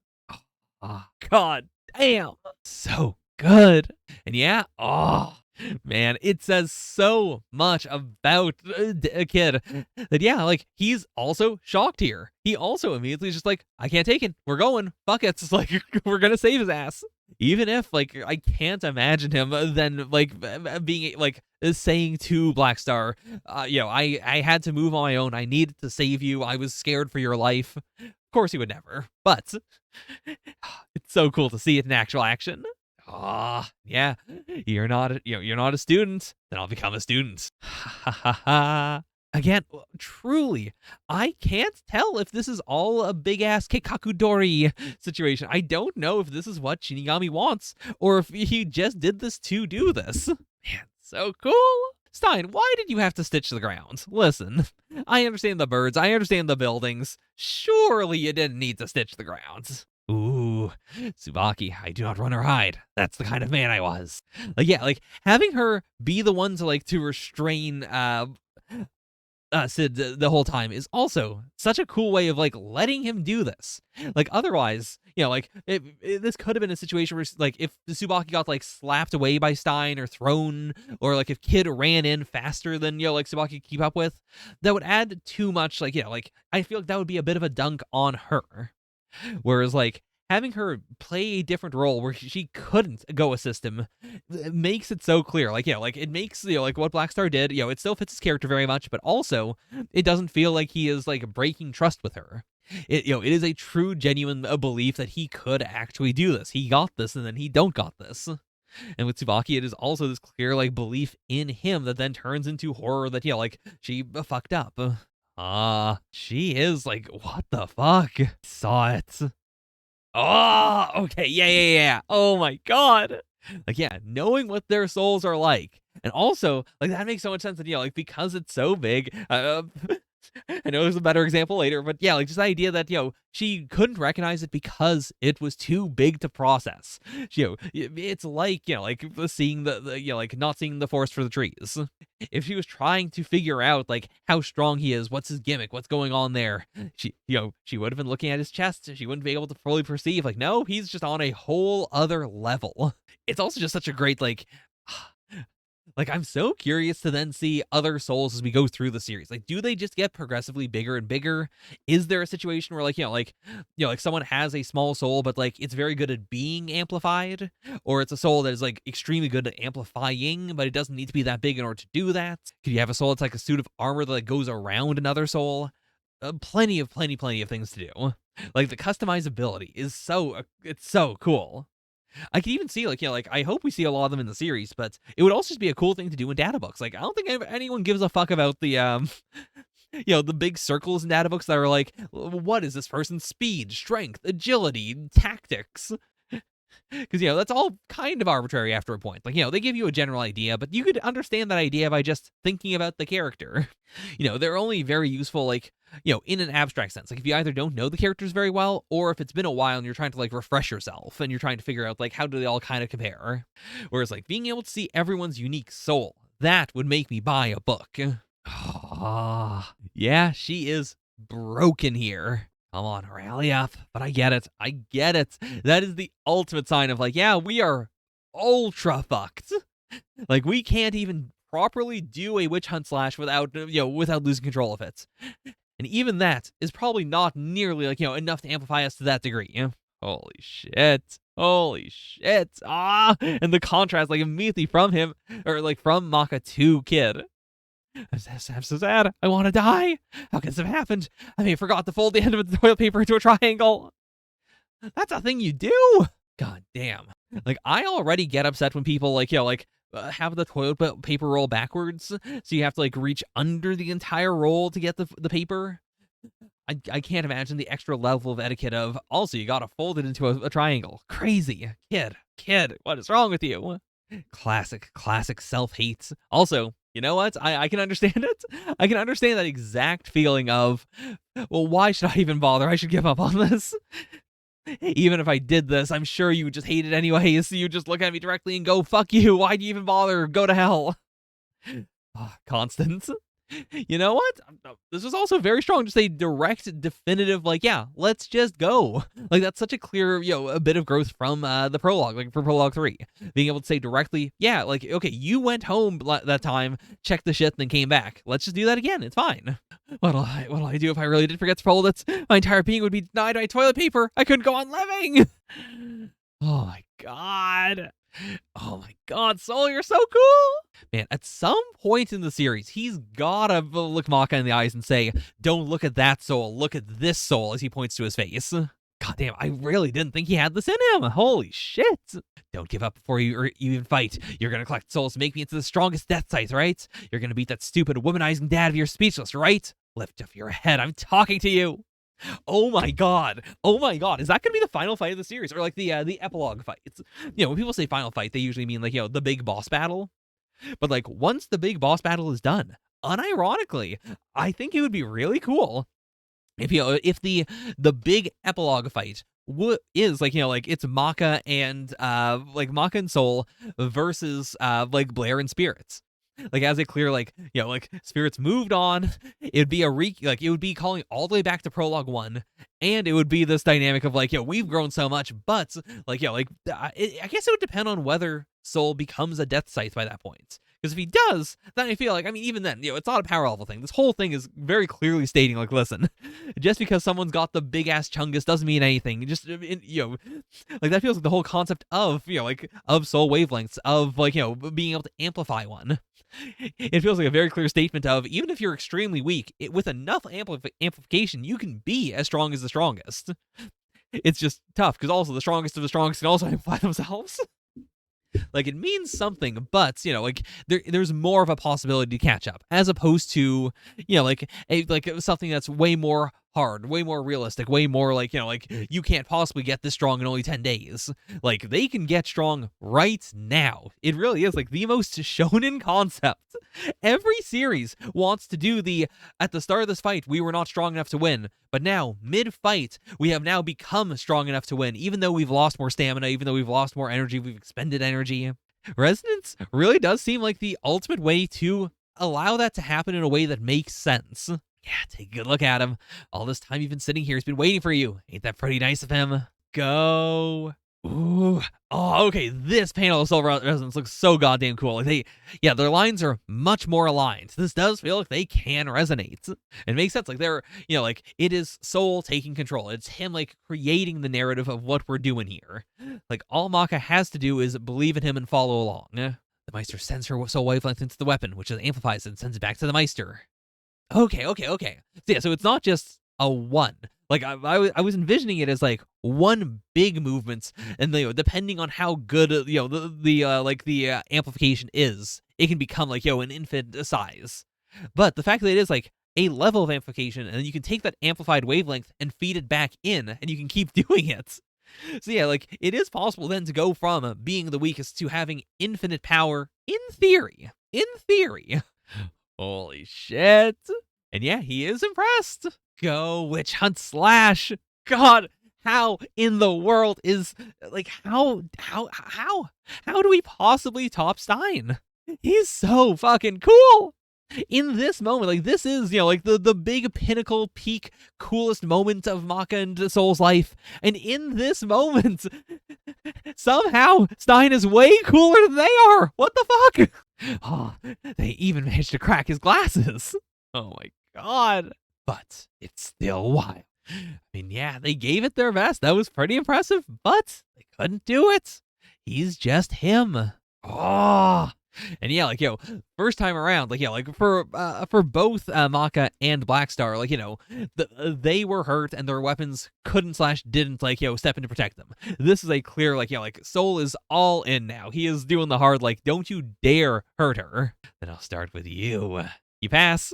Oh, God damn. So good. And yeah, oh man, it says so much about a kid that yeah, like he's also shocked here. He also immediately is just like, I can't take it. We're going. Fuck it. It's like we're gonna save his ass. Even if like I can't imagine him then like being like saying to Blackstar, I had to move on my own. I needed to save you. I was scared for your life. Of course he would never, but it's so cool to see it in actual action. Ah, yeah. You're not, you're not a student. Then I'll become a student. Ha ha ha. Again, truly, I can't tell if this is all a big ass Kekakudori situation. I don't know if this is what Shinigami wants, or if he just did this to do this. Man, so cool. Stein, why did you have to stitch the ground? Listen, I understand the birds, I understand the buildings. Surely you didn't need to stitch the ground. Ooh, Tsubaki, I do not run or hide. That's the kind of man I was. Like, yeah, like having her be the one to like to restrain Sid the whole time is also such a cool way of like letting him do this. Like otherwise, like this could have been a situation where like if the Tsubaki got like slapped away by Stein or thrown, or like if Kid ran in faster than like Tsubaki could keep up with, that would add too much. Like like I feel like that would be a bit of a dunk on her. Whereas like having her play a different role where she couldn't go assist him makes it so clear. Like, like it makes, like what Blackstar did, it still fits his character very much, but also it doesn't feel like he is like breaking trust with her. It, it is a true, genuine belief that he could actually do this. He got this and then he don't got this. And with Tsubaki, it is also this clear, like, belief in him that then turns into horror that, like, she fucked up. She is like, what the fuck? Saw it. Oh, okay, yeah. Oh my god. Like, yeah, knowing what their souls are like. And also, like, that makes so much sense that, like, because it's so big, I know there's a better example later, but yeah, like, just the idea that, she couldn't recognize it because it was too big to process. It's like, like, seeing the like, not seeing the forest for the trees. If she was trying to figure out, like, how strong he is, what's his gimmick, what's going on there, she would have been looking at his chest. She wouldn't be able to fully perceive, like, no, he's just on a whole other level. It's also just such a great, like, I'm so curious to then see other souls as we go through the series. Like, do they just get progressively bigger and bigger? Is there a situation where, like, like someone has a small soul, but, like, it's very good at being amplified? Or it's a soul that is, like, extremely good at amplifying, but it doesn't need to be that big in order to do that? Could you have a soul that's like a suit of armor that like, goes around another soul? Plenty of things to do. Like, the customizability is it's so cool. I could even see, like, like, I hope we see a lot of them in the series, but it would also just be a cool thing to do in data books. Like, I don't think anyone gives a fuck about the, the big circles in data books that are like, what is this person's speed, strength, agility, tactics? Because, that's all kind of arbitrary after a point. Like, they give you a general idea, but you could understand that idea by just thinking about the character. They're only very useful, like, in an abstract sense. Like, if you either don't know the characters very well, or if it's been a while and you're trying to, like, refresh yourself, and you're trying to figure out, like, how do they all kind of compare. Whereas, like, being able to see everyone's unique soul, that would make me buy a book. Yeah, she is broken here. Come on, rally up. But I get it. That is the ultimate sign of, like, yeah, we are ultra fucked. Like, we can't even properly do a witch hunt slash without, without losing control of it. And even that is probably not nearly, like, enough to amplify us to that degree. Holy shit. And the contrast, like, immediately from him, or, like, from Maka to Kid. I'm so sad. I want to die. How can this have happened? I may have forgot to fold the end of the toilet paper into a triangle. That's a thing you do. God damn. Like, I already get upset when people, like, have the toilet paper roll backwards, so you have to, like, reach under the entire roll to get the paper. I can't imagine the extra level of etiquette of, also, you gotta fold it into a triangle. Crazy. Kid, what is wrong with you? Classic self-hate. Also, you know what? I can understand it. I can understand that exact feeling of, well, why should I even bother? I should give up on this. Even if I did this, I'm sure you would just hate it anyway, so you just look at me directly and go, fuck you, why'd you even bother? Go to hell. Constant. You know what? This was also very strong. Just a direct, definitive, like, yeah, let's just go. Like, that's such a clear, a bit of growth from the prologue, like for prologue 3. Being able to say directly, yeah, like, okay, you went home that time, checked the shit, and then came back. Let's just do that again. It's fine. What'll I do if I really did forget to fold it? My entire being would be denied by toilet paper. I couldn't go on living. Oh my god. Oh my god, Soul, you're so cool! Man, at some point in the series, he's gotta look Maka in the eyes and say, don't look at that soul, look at this soul, as he points to his face. God damn, I really didn't think he had this in him. Holy shit. Don't give up before you even fight. You're gonna collect souls to make me into the strongest death scythe, right? You're gonna beat that stupid womanizing dad of yours speechless, right? Lift up your head, I'm talking to you. Oh my god. Oh my god. Is that going to be the final fight of the series? Or like the epilogue fight? It's, when people say final fight, they usually mean like, the big boss battle. But like once the big boss battle is done, unironically, I think it would be really cool if the big epilogue fight is like, like it's Maka and Maka and Soul versus like Blair and Spirits. Like, as a clear, like, like, Spirits moved on, it would be it would be calling all the way back to Prologue 1, and it would be this dynamic of, like, we've grown so much, but, like, I guess it would depend on whether Soul becomes a Death Scythe by that point. Because if he does, then I feel like, I mean, even then, it's not a power level thing. This whole thing is very clearly stating, like, listen, just because someone's got the big-ass chungus doesn't mean anything. Just, like, that feels like the whole concept of, of soul wavelengths, of, like, being able to amplify one. It feels like a very clear statement of, even if you're extremely weak, with enough amplification, you can be as strong as the strongest. It's just tough, because also the strongest of the strongest can also amplify themselves. Like, it means something, but, like, there's more of a possibility to catch up, as opposed to, like something that's way more hard, way more realistic, way more like, like, you can't possibly get this strong in only 10 days. Like, they can get strong right now. It really is, like, the most shonen concept. Every series wants to do at the start of this fight, we were not strong enough to win, but now, mid-fight, we have now become strong enough to win, even though we've lost more stamina, even though we've lost more energy, we've expended energy. Resonance really does seem like the ultimate way to allow that to happen in a way that makes sense. Yeah, take a good look at him. All this time you've been sitting here, he's been waiting for you. Ain't that pretty nice of him? Go. Ooh. Oh, okay. This panel of Soul Resonance looks so goddamn cool. Like their lines are much more aligned. This does feel like they can resonate. It makes sense. Like they're, like it is Soul taking control. It's him like creating the narrative of what we're doing here. Like all Maka has to do is believe in him and follow along. The Meister sends her soul wavelength into the weapon, which amplifies it and sends it back to the Meister. Okay. So yeah, so it's not just a one. Like I was envisioning it as like one big movement, and depending on how good the amplification is, it can become like an infinite size. But the fact that it is like a level of amplification, and then you can take that amplified wavelength and feed it back in, and you can keep doing it. So yeah, like it is possible then to go from being the weakest to having infinite power in theory. In theory. Holy shit. And yeah, he is impressed. Go Witch Hunt Slash. God, how in the world is, like, how do we possibly top Stein? He's so fucking cool. In this moment, like, this is, like, the big pinnacle, peak, coolest moment of Maka and Soul's life. And in this moment, somehow, Stein is way cooler than they are. What the fuck? Oh, they even managed to crack his glasses. Oh my god. But it's still wild. I mean, yeah, they gave it their best. That was pretty impressive, but they couldn't do it. He's just him. Oh. And yeah, like, first time around, like, like for both Maka and Blackstar, like, they were hurt and their weapons didn't, like, step in to protect them. This is a clear, like, like, Soul is all in now. He is doing the hard, like, don't you dare hurt her. Then I'll start with you. You pass.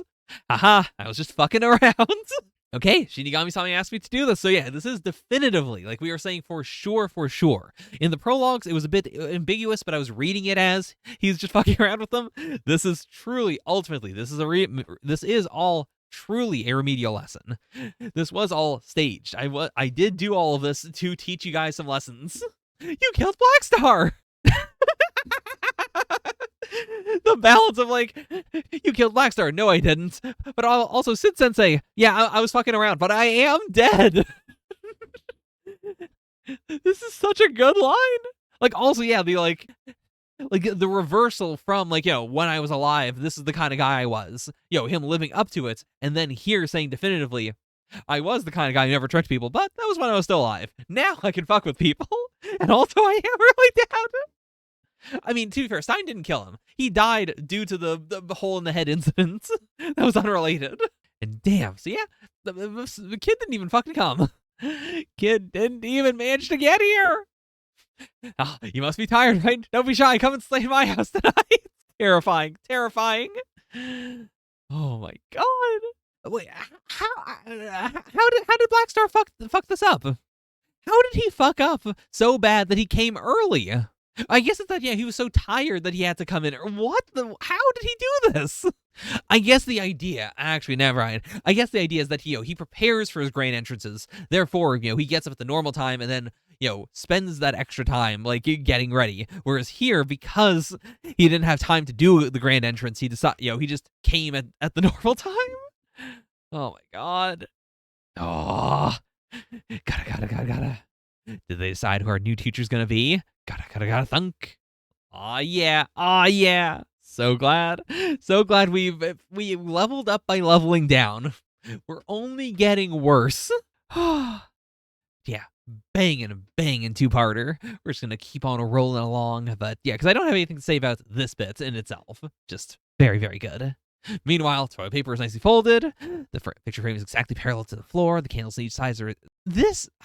Haha, I was just fucking around. Okay, Shinigami-sama asked me to do this, so yeah, this is definitively, like we were saying, for sure. In the prologues, it was a bit ambiguous, but I was reading it as he's just fucking around with them. This is truly, ultimately, this is all truly a remedial lesson. This was all staged. I did do all of this to teach you guys some lessons. You killed Blackstar! The balance of like, you killed Blackstar. No, I didn't. But also, Sid Sensei, yeah, I was fucking around, but I am dead. This is such a good line. Like, also, yeah, the the reversal from, like, when I was alive, this is the kind of guy I was. Him living up to it, and then here saying definitively, I was the kind of guy who never tricked people, but that was when I was still alive. Now I can fuck with people, and also I am really dead. I mean, to be fair, Stein didn't kill him. He died due to the hole in the head incident. That was unrelated. And damn, so yeah, the kid didn't even fucking come. Kid didn't even manage to get here. Oh, you must be tired, right? Don't be shy. Come and stay in my house tonight. Terrifying. Terrifying. Oh my god. Wait, how did Blackstar fuck this up? How did he fuck up so bad that he came early? I guess it's that, he was so tired that he had to come in. What the? How did he do this? I guess the idea, actually, never mind. I guess the idea is that he prepares for his grand entrances. Therefore, he gets up at the normal time and then, spends that extra time, like, getting ready. Whereas here, because he didn't have time to do the grand entrance, he decided, he just came at the normal time. Oh my god. Oh. Gotta. Did they decide who our new teacher's gonna be? Gotta thunk. Aw yeah. So glad we leveled up by leveling down. We're only getting worse. Yeah, banging two-parter. We're just gonna keep on rolling along, but yeah, because I don't have anything to say about this bit in itself. Just very, very good. Meanwhile, toilet paper is nicely folded. The picture frame is exactly parallel to the floor. The candles on each side are...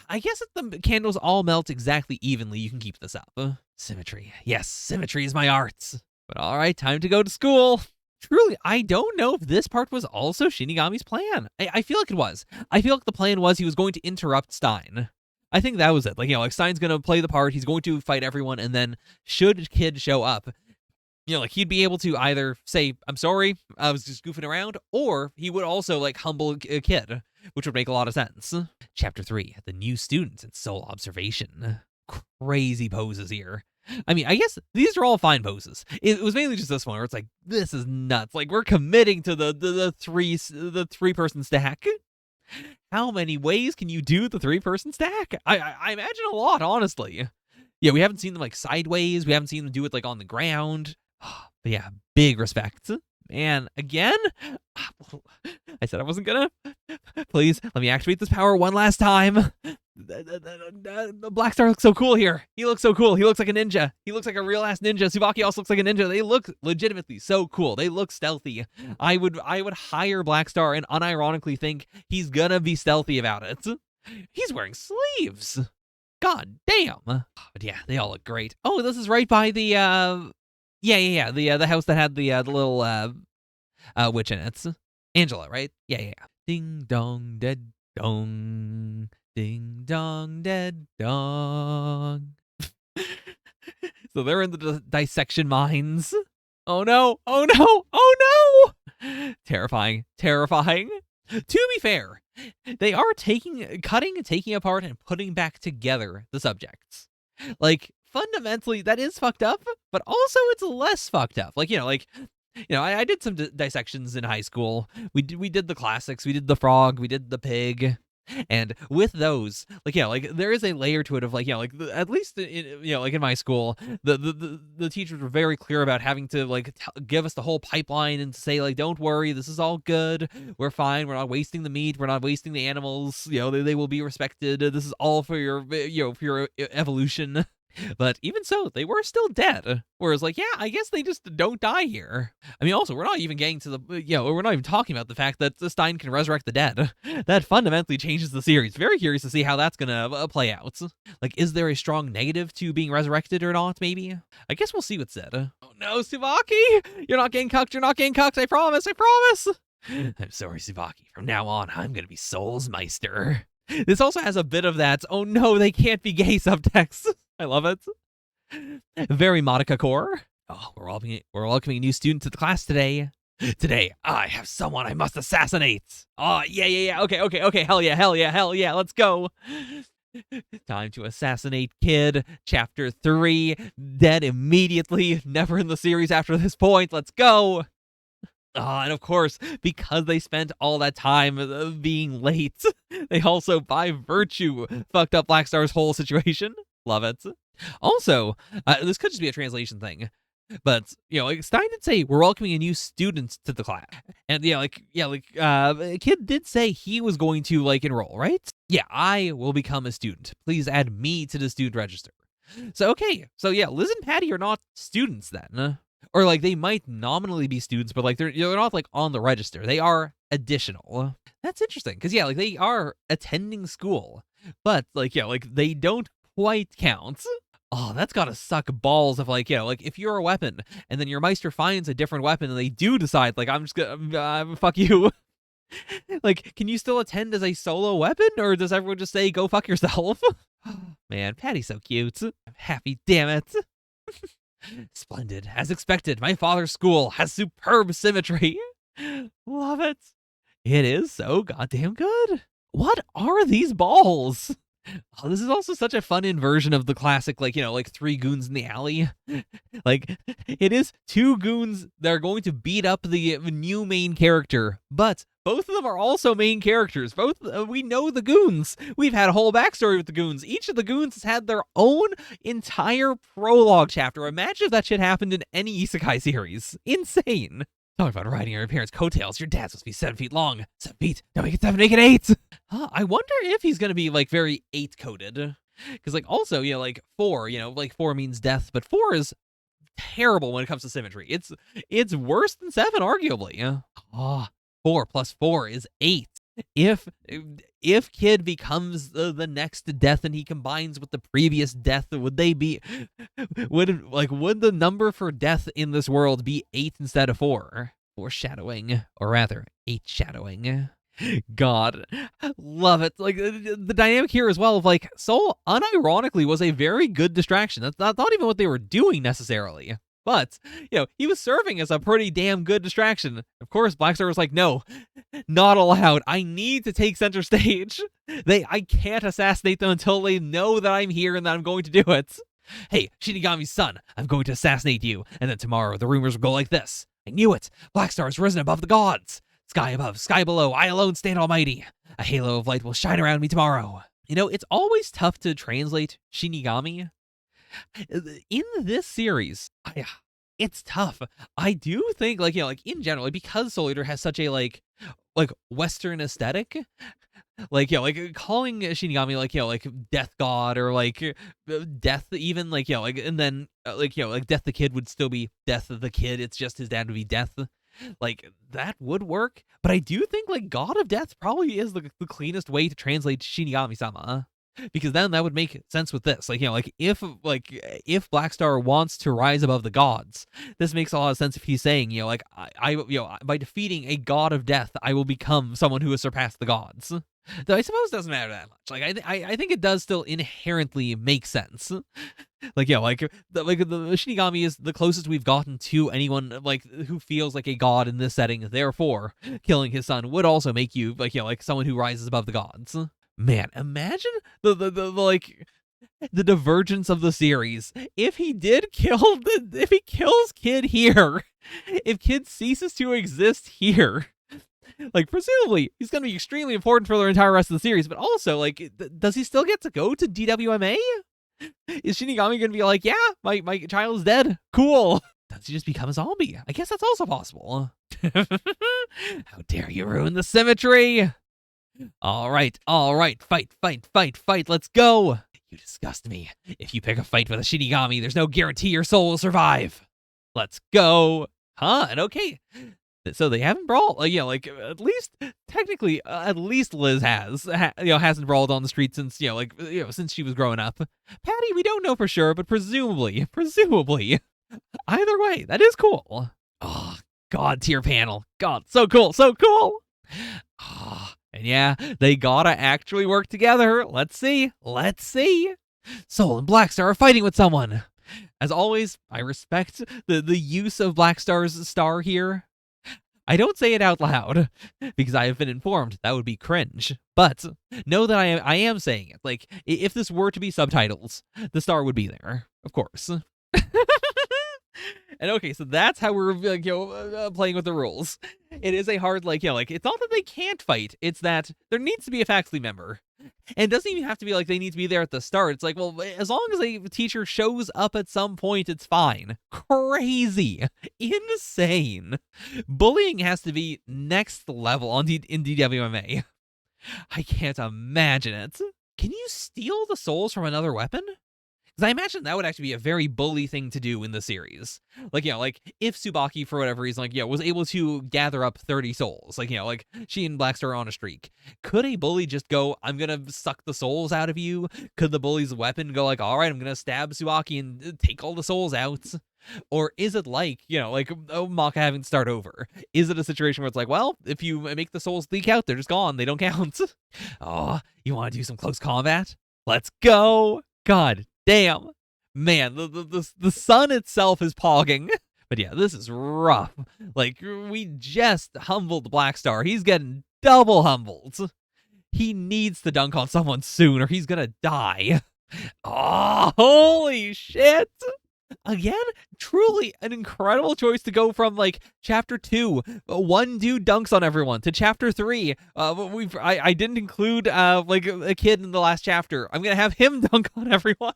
I guess if the candles all melt exactly evenly, you can keep this up. Symmetry. Yes, symmetry is my art. But alright, time to go to school. Truly, I don't know if this part was also Shinigami's plan. I feel like it was. I feel like the plan was he was going to interrupt Stein. I think that was it. Like Stein's going to play the part, he's going to fight everyone, and then should Kid show up, he'd be able to either say, I'm sorry, I was just goofing around, or he would also, humble a Kid, which would make a lot of sense. Chapter 3, the new student and soul observation. Crazy poses here. I mean, I guess these are all fine poses. It was mainly just this one where it's like, this is nuts. Like, we're committing to the three-person stack. How many ways can you do the three-person stack? I imagine a lot, honestly. Yeah, we haven't seen them, sideways. We haven't seen them do it, on the ground. But yeah, big respect. And again, I said I wasn't gonna. Please, let me activate this power one last time. The Blackstar looks so cool here. He looks so cool. He looks like a ninja. He looks like a real-ass ninja. Tsubaki also looks like a ninja. They look legitimately so cool. They look stealthy. I would hire Blackstar and unironically think he's gonna be stealthy about it. He's wearing sleeves. God damn. But yeah, they all look great. Oh, this is right by the Yeah. The house that had the little witch in it. Angela, right? Yeah. Ding dong dead dong. Ding dong dead dong. So they're in the dissection mines. Oh no. Terrifying. To be fair, they are cutting, taking apart, and putting back together the subjects. Fundamentally, that is fucked up, but also it's less fucked up. I did some dissections in high school. We did the classics. We did the frog. We did the pig. And with those, there is a layer to it of at least in my school, the teachers were very clear about having to give us the whole pipeline and say don't worry, this is all good, we're fine, we're not wasting the meat, we're not wasting the animals, they will be respected, this is all for your for your evolution. But even so, they were still dead. Whereas, I guess they just don't die here. I mean, also, we're not even getting to the, we're not even talking about the fact that Stein can resurrect the dead. That fundamentally changes the series. Very curious to see how that's gonna play out. Is there a strong negative to being resurrected or not, maybe? I guess we'll see what's said. Oh no, Tsubaki! You're not getting cucked, I promise! I'm sorry, Tsubaki. From now on, I'm gonna be Soulsmeister. This also has a bit of that, oh no, they can't be gay subtext. I love it. Very Madoka core. Oh, we're welcoming a new student to the class today. Today, I have someone I must assassinate. Oh, yeah. Okay. Hell yeah. Let's go. Time to assassinate Kid. Chapter 3. Dead immediately. Never in the series after this point. Let's go. And of course, because they spent all that time being late, they also, by virtue, fucked up Black Star's whole situation. Love it. Also, this could just be a translation thing, but like Stein did say we're welcoming a new student to the class, and Kid did say he was going to enroll, right? Yeah, I will become a student. Please add me to the student register. So okay, so yeah, Liz and Patty are not students then. Or they might nominally be students, but they're not on the register. They are additional. That's interesting because they are attending school, but they don't quite count. Oh, that's gotta suck balls of if you're a weapon and then your Meister finds a different weapon and they do decide I'm just gonna fuck you. Can you still attend as a solo weapon, or does everyone just say go fuck yourself? Man, Patty's so cute. I'm happy, damn it. Splendid. As expected, my father's school has superb symmetry. Love it. It is so goddamn good. What are these balls? Oh, this is also such a fun inversion of the classic, three goons in the alley. It is two goons that are going to beat up the new main character, but both of them are also main characters. Both, we know the goons. We've had a whole backstory with the goons. Each of the goons has had their own entire prologue chapter. Imagine if that shit happened in any isekai series. Insane. Talk about riding on your parents' coattails. Your dad's supposed to be 7 feet long. 7 feet. Now make it 7, make it 8. I wonder if he's gonna be very 8 coded. Because also, 4, 4 means death, but 4 is terrible when it comes to symmetry. It's worse than 7, arguably. 4 plus 4 is 8. If Kid becomes the next death and he combines with the previous death, would they be would the number for death in this world be 8 instead of 4? Foreshadowing, or rather 8 shadowing. God, love it. The dynamic here as well of Soul unironically was a very good distraction. That's not even what they were doing necessarily. But, he was serving as a pretty damn good distraction. Of course, Blackstar was like, no, not allowed. I need to take center stage. I can't assassinate them until they know that I'm here and that I'm going to do it. Hey, Shinigami's son, I'm going to assassinate you. And then tomorrow the rumors will go like this. I knew it. Blackstar has risen above the gods. Sky above, sky below, I alone stand almighty. A halo of light will shine around me tomorrow. It's always tough to translate Shinigami. In this series, it's tough. I do think, in general, because Soul Eater has such a, Western aesthetic, calling Shinigami, Death God, or, Death even, and then, Death the Kid would still be Death of the Kid. It's just his dad would be Death. That would work. But I do think, God of Death probably is the cleanest way to translate Shinigami-sama. Because then that would make sense with this. If Blackstar wants to rise above the gods, this makes a lot of sense if he's saying, I by defeating a god of death, I will become someone who has surpassed the gods. Though I suppose it doesn't matter that much. I think it does still inherently make sense. The Shinigami is the closest we've gotten to anyone who feels like a god in this setting. Therefore, killing his son would also make you someone who rises above the gods. Man, imagine the divergence of the series. If he if he kills Kid here, if Kid ceases to exist here, presumably he's going to be extremely important for the entire rest of the series, but also, does he still get to go to DWMA? Is Shinigami going to be yeah, my child is dead. Cool. Does he just become a zombie? I guess that's also possible. How dare you ruin the symmetry? All right, fight, let's go. You disgust me. If you pick a fight with a Shinigami, there's no guarantee your soul will survive. Let's go. And okay. So they haven't brawled, at least, technically, at least Liz hasn't brawled on the street since, since she was growing up. Patty, we don't know for sure, but presumably. Either way, that is cool. Oh, God tier panel. God, so cool. And yeah, they gotta actually work together. Let's see. Soul and Blackstar are fighting with someone. As always, I respect the use of Blackstar's star here. I don't say it out loud because I have been informed that would be cringe. But know that I am saying it. Like, if this were to be subtitles, the star would be there, of course. And okay, so that's how we're like, playing with the rules. It is a hard, like, like, it's not that they can't fight, it's that there needs to be a faculty member. And it doesn't even have to be like they need to be there at the start. It's like, well, as long as a teacher shows up at some point, it's fine. Crazy. Insane. Bullying has to be next level in DWMA. I can't imagine it. Can you steal the souls from another weapon? Because I imagine that would actually be a very bully thing to do in the series. Like, like, if Tsubaki, for whatever reason, like, was able to gather up 30 souls, like, like, she and Blackstar are on a streak, could a bully just go, I'm gonna suck the souls out of you? Could the bully's weapon go, like, all right, I'm gonna stab Tsubaki and take all the souls out? Or is it like, like, Maka having to start over? Is it a situation where it's like, well, if you make the souls leak out, they're just gone, they don't count? Oh, you want to do some close combat? Let's go! God damn, man, the sun itself is pogging. But yeah, this is rough. Like, we just humbled Blackstar. He's getting double humbled. He needs to dunk on someone soon or he's gonna die. Oh, holy shit. Again, truly an incredible choice to go from, like, chapter 2, one dude dunks on everyone, to chapter 3. I didn't include like a kid in the last chapter. I'm gonna have him dunk on everyone.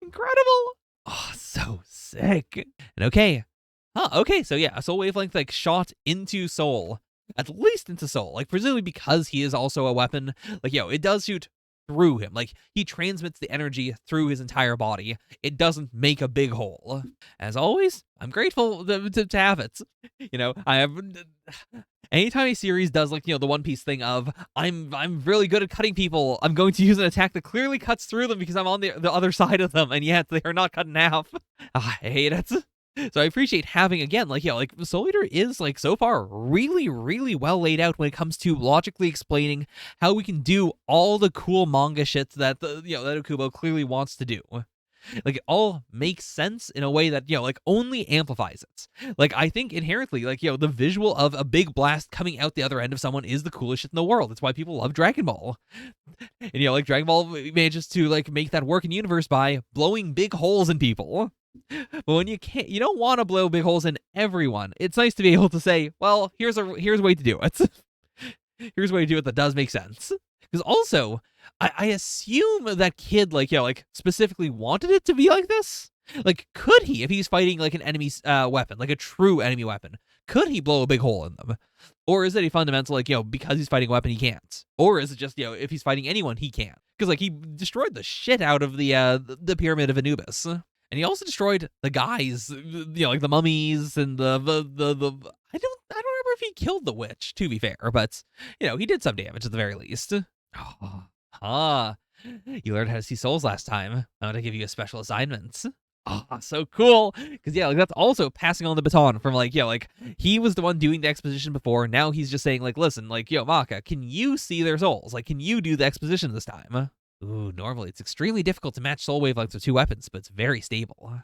Incredible. Oh, so sick. And okay. Okay, so yeah, a soul wavelength, like, shot into soul. At least into soul. Like, presumably because he is also a weapon. Like, it does shoot through him. Like, he transmits the energy through his entire body. It doesn't make a big hole. As always, I'm grateful to have it. I have... Anytime a series does, like, the One Piece thing of, I'm really good at cutting people, I'm going to use an attack that clearly cuts through them because I'm on the other side of them, and yet they are not cut in half. I hate it. So I appreciate having, again, like, like, Soul Eater is, like, so far really, really well laid out when it comes to logically explaining how we can do all the cool manga shit that that Okubo clearly wants to do. Like, it all makes sense in a way that, like, only amplifies it. Like, I think inherently, like, the visual of a big blast coming out the other end of someone is the coolest shit in the world. It's why people love Dragon Ball. And, like, Dragon Ball manages to, like, make that work in universe by blowing big holes in people. But when you don't want to blow big holes in everyone. It's nice to be able to say, well, here's a way to do it. Here's a way to do it that does make sense. Because also, I assume that kid, like, like, specifically wanted it to be like this. Like, could he, if he's fighting, like, an enemy's weapon, like a true enemy weapon, could he blow a big hole in them? Or is it a fundamental, like, because he's fighting a weapon, he can't? Or is it just, if he's fighting anyone, he can't? Because, like, he destroyed the shit out of the Pyramid of Anubis. And he also destroyed the guys, like the mummies and the I don't remember if he killed the witch, to be fair, but he did some damage at the very least. You learned how to see souls last time. I'm gonna give you a special assignment. Oh, so cool. Because like, that's also passing on the baton from, like, like, he was the one doing the exposition before. Now he's just saying, like, listen, like, Maka, can you see their souls? Like, can you do the exposition this time? Ooh, normally it's extremely difficult to match soul wavelengths with two weapons, but it's very stable.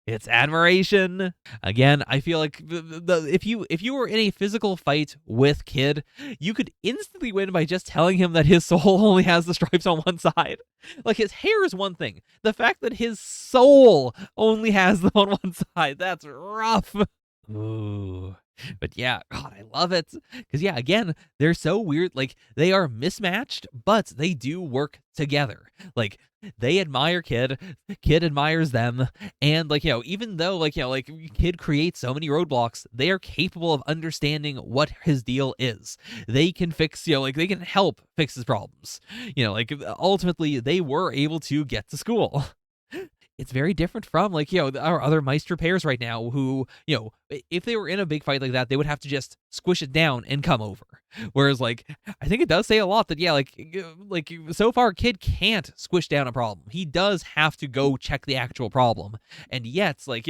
It's admiration. Again, I feel like if you were in a physical fight with Kid, you could instantly win by just telling him that his soul only has the stripes on one side. Like, his hair is one thing. The fact that his soul only has them on one side, that's rough. Ooh. But yeah, God, I love it. Because yeah, again, they're so weird. Like, they are mismatched, but they do work together. Like, they admire Kid admires them, and, like, even though, like, like, Kid creates so many roadblocks, they are capable of understanding what his deal is. They can fix, like, they can help fix his problems. Like, ultimately, they were able to get to school. It's very different from, like, our other Meister pairs right now who, if they were in a big fight like that, they would have to just squish it down and come over. Whereas, like, I think it does say a lot that, yeah, like so far, Kid can't squish down a problem. He does have to go check the actual problem. And yet, like,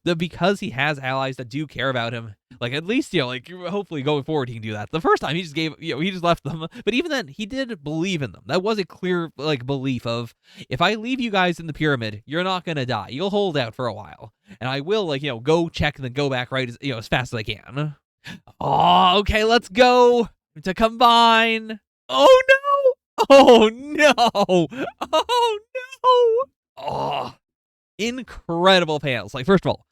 because he has allies that do care about him, Like, at least, like, hopefully going forward he can do that. The first time he just gave, he just left them. But even then, he did believe in them. That was a clear, like, belief of, if I leave you guys in the pyramid, you're not gonna die. You'll hold out for a while. And I will, like, go check and then go back right as, as fast as I can. Oh, okay, let's go to combine. Oh, no. Oh, no. Oh, no. Oh, incredible panels. Like, first of all,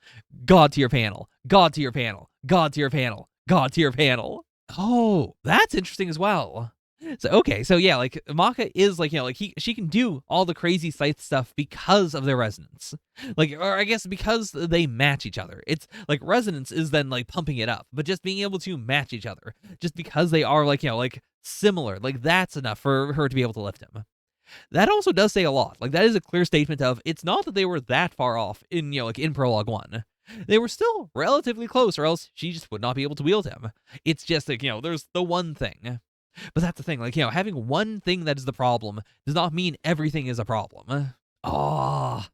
God tier panel, God tier panel, God tier panel, God tier panel. Oh, that's interesting as well. So okay, so yeah, like Maka is like, like she can do all the crazy scythe stuff because of their resonance. Like, or I guess because they match each other. It's like resonance is then like pumping it up, but just being able to match each other, just because they are like, like similar, like that's enough for her to be able to lift him. That also does say a lot. Like, that is a clear statement of, it's not that they were that far off in, like, in Prologue 1. They were still relatively close, or else she just would not be able to wield him. It's just, like, there's the one thing. But that's the thing, like, having one thing that is the problem does not mean everything is a problem. Oh.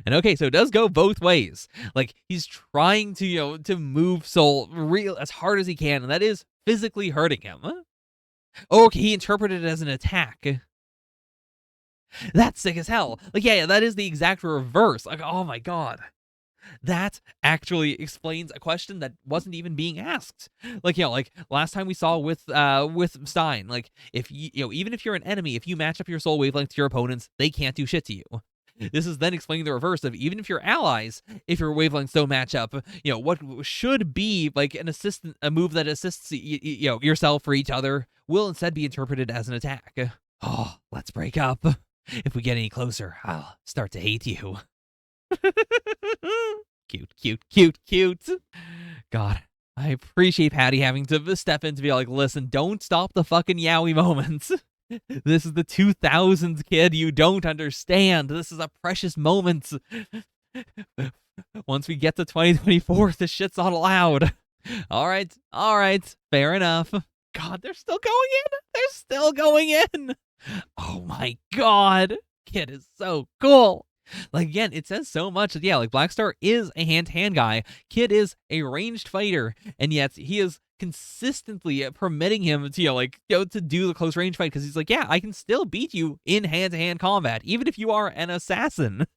And okay, so it does go both ways. Like, he's trying to, to move Soul real as hard as he can, and that is physically hurting him. Okay, he interpreted it as an attack. That's sick as hell. Like, yeah, that is the exact reverse. Like, oh my god. That actually explains a question that wasn't even being asked. Like, like last time we saw with Stein, like if you, even if you're an enemy, if you match up your soul wavelength to your opponents, they can't do shit to you. This is then explaining the reverse of, even if you're allies, if your wavelengths don't match up, what should be like a move that assists yourself or each other will instead be interpreted as an attack. Oh, let's break up. If we get any closer, I'll start to hate you. Cute, cute, cute, cute. God, I appreciate Patty having to step in to be like, listen, don't stop the fucking yaoi moments. This is the 2000s, kid. You don't understand. This is a precious moment. Once we get to 2024, this shit's not allowed. All right, fair enough. God, they're still going in. They're still going in. Oh my god, Kid is so cool. Like, again, it says so much that, yeah, like Blackstar is a hand-to-hand guy. Kid is a ranged fighter, and yet he is consistently permitting him to, to do the close range fight, because he's like, yeah, I can still beat you in hand-to-hand combat, even if you are an assassin.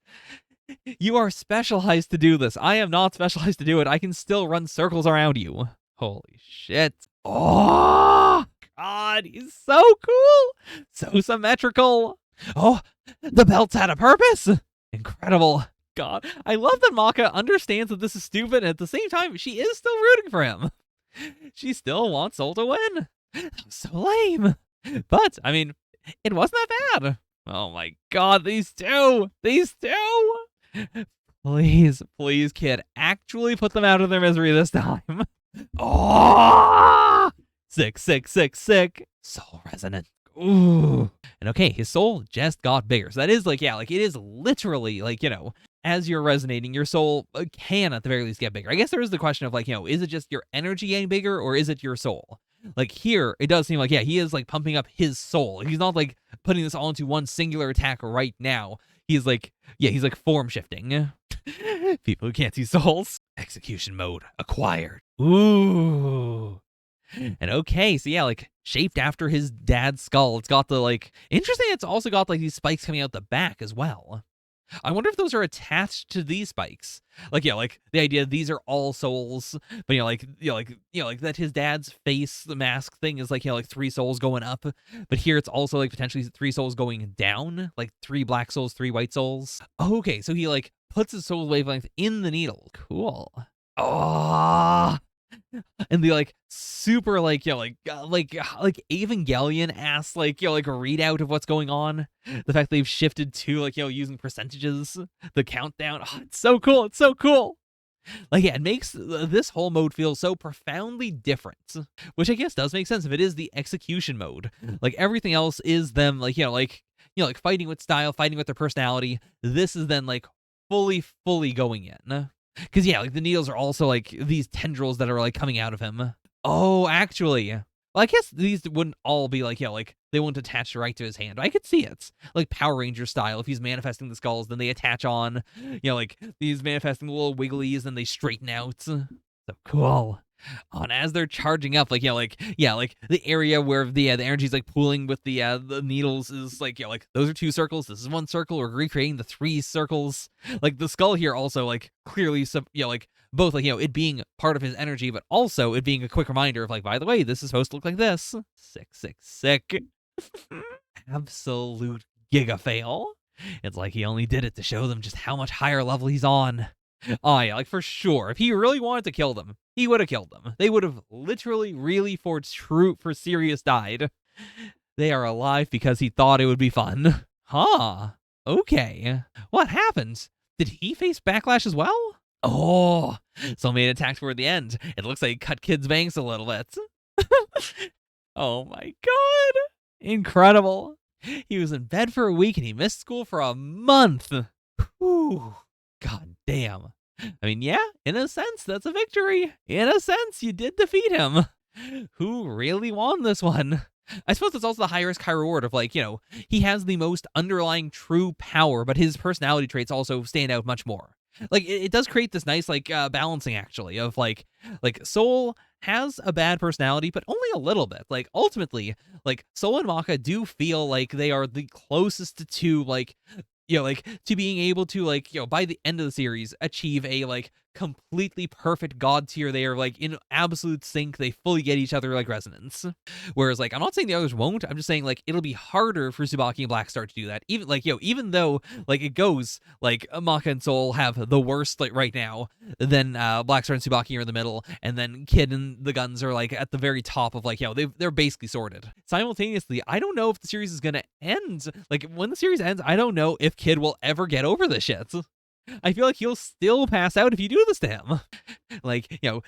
You are specialized to do this. I am not specialized to do it. I can still run circles around you. Holy shit. Oh! God, he's so cool, so symmetrical. Oh, the belts had a purpose. Incredible. God, I love that Maka understands that this is stupid, and at the same time, she is still rooting for him. She still wants Soul to win. That was so lame. But, I mean, it wasn't that bad. Oh my god, these two. Please, please, kid, actually put them out of their misery this time. Oh! Sick. Soul resonant. Ooh. And okay, his soul just got bigger. So that is it is literally as you're resonating, your soul can at the very least get bigger. I guess there is the question of is it just your energy getting bigger, or is it your soul? Like here, it does seem like, he is pumping up his soul. He's not putting this all into one singular attack right now. He's he's form shifting. People who can't see souls. Execution mode acquired. Ooh. And okay, so shaped after his dad's skull. It's got the interesting. It's also got these spikes coming out the back as well. I wonder if those are attached to these spikes. The idea these are all souls, but that his dad's face, the mask thing is 3 souls going up, but here it's also potentially 3 souls going down, 3 black souls, 3 white souls. Okay, so he puts his soul wavelength in the needle. Cool. Oh. And the super Evangelion ass readout of what's going on. The fact they've shifted to using percentages, the countdown. Oh, it's so cool. It's so cool. It makes this whole mode feel so profoundly different, which I guess does make sense if it is the execution mode. Everything else is them fighting with style, fighting with their personality. This is then fully going in. Because, the needles are also, these tendrils that are, coming out of him. Oh, actually. Well, I guess these wouldn't all be, they wouldn't attach right to his hand. I could see it. Power Ranger style. If he's manifesting the skulls, then they attach on. He's manifesting the little wigglies, and they straighten out. So cool. And as they're charging up, like, yeah, like the area where the energy's like pooling with the needles is like, like those are two circles. This is one circle. We're recreating the three circles. Like the skull here also like clearly, like both like it being part of his energy, but also it being a quick reminder of like, by the way, this is supposed to look like this. Sick. Absolute giga fail. It's like he only did it to show them just how much higher level he's on. Oh yeah, like for sure. If he really wanted to kill them, he would have killed them. They would have literally, really, for serious died. They are alive because he thought it would be fun. Huh. Okay. What happened? Did he face backlash as well? Oh, so made an attack toward the end. It looks like he cut Kid's bangs a little bit. Oh my god. Incredible. He was in bed for a week and he missed school for a month. Whew. God damn. I mean, yeah, in a sense, that's a victory. In a sense, you did defeat him. Who really won this one? I suppose it's also the high risk, high reward of like, he has the most underlying true power, but his personality traits also stand out much more. Like, it does create this nice, like, balancing, actually, of like Soul has a bad personality, but only a little bit. Like, ultimately, like, Soul and Maka do feel like they are the closest to, like, like to being able to like, by the end of the series, achieve a like completely perfect god tier. They are like in absolute sync. They fully get each other like resonance. Whereas like, I'm not saying the others won't. I'm just saying like it'll be harder for Tsubaki and Blackstar to do that. Even like, even though like it goes like Maka and Soul have the worst like right now, then Blackstar and Tsubaki are in the middle, and then Kid and the Guns are like at the very top of like, they're basically sorted. Simultaneously, I don't know if the series is gonna end. Like when the series ends, I don't know if Kid will ever get over this shit. I feel like he'll still pass out if you do this to him. Like, the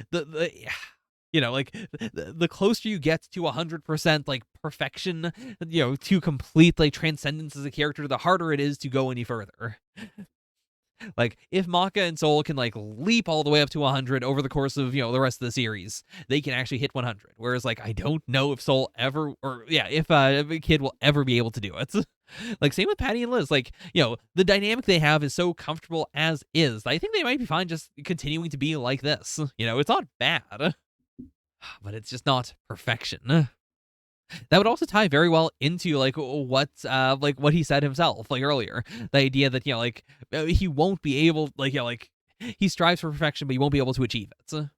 closer you get to 100% like perfection, to complete like transcendence as a character, the harder it is to go any further. Like, if Maka and Soul can, like, leap all the way up to 100 over the course of, the rest of the series, they can actually hit 100. Whereas, like, I don't know if Soul ever, or, yeah, if a Kid will ever be able to do it. Like, same with Patty and Liz. Like, the dynamic they have is so comfortable as is. I think they might be fine just continuing to be like this. It's not bad, but it's just not perfection. That would also tie very well into like what he said himself like earlier, the idea that he won't be able like he strives for perfection but he won't be able to achieve it.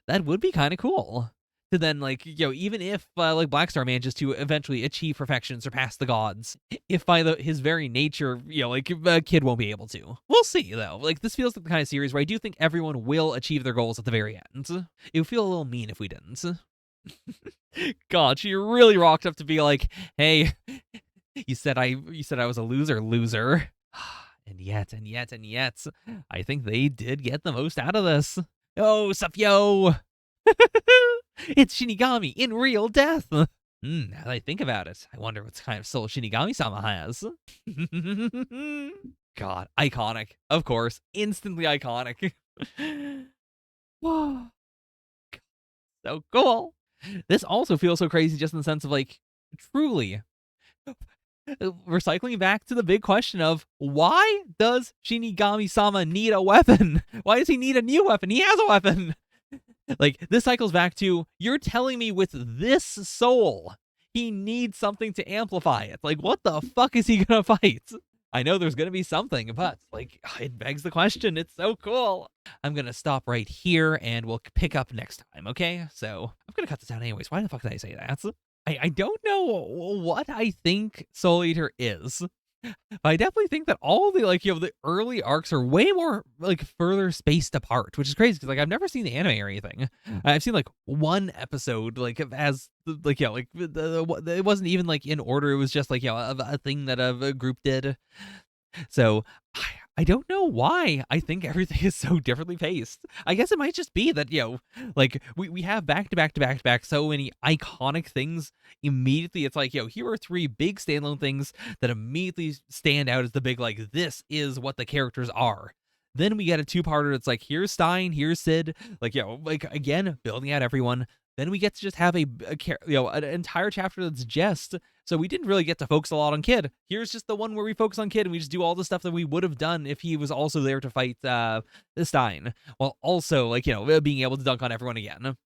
That would be kind of cool to then like even if like Blackstar manages to eventually achieve perfection, surpass the gods, if by his very nature like a Kid won't be able to. We'll see though. Like this feels like the kind of series where I do think everyone will achieve their goals at the very end. It would feel a little mean if we didn't. God, she really rocked up to be like, "Hey, you said I was a loser." And yet, I think they did get the most out of this. Oh, sup, yo! It's Shinigami in real death. Now that I think about it, I wonder what kind of soul Shinigami-sama has. God, iconic. Of course, instantly iconic. So cool. This also feels so crazy just in the sense of like, truly, recycling back to the big question of why does Shinigami-sama need a weapon? Why does he need a new weapon? He has a weapon. Like, this cycles back to, you're telling me with this soul, he needs something to amplify it. Like, what the fuck is he gonna fight? I know there's gonna be something, but, like, it begs the question. It's so cool. I'm gonna stop right here, and we'll pick up next time, okay? So, I'm gonna cut this out anyways. Why the fuck did I say that? I don't know what I think Soul Eater is. I definitely think that all the like the early arcs are way more like further spaced apart, which is crazy because like I've never seen the anime or anything. I've seen like one episode like as like it wasn't even like in order. It was just like a thing that a group did. So I don't know why I think everything is so differently paced. I guess it might just be that, like we have back to back to back to back so many iconic things immediately. It's like, here are three big standalone things that immediately stand out as the big, like, this is what the characters are. Then we get a two-parter. It's like, here's Stein, here's Sid, like, like again, building out everyone. then we get to just have an entire chapter that's just. So we didn't really get to focus a lot on Kid. Here's just the one where we focus on Kid and we just do all the stuff that we would have done if he was also there to fight Stein, while also being able to dunk on everyone again. And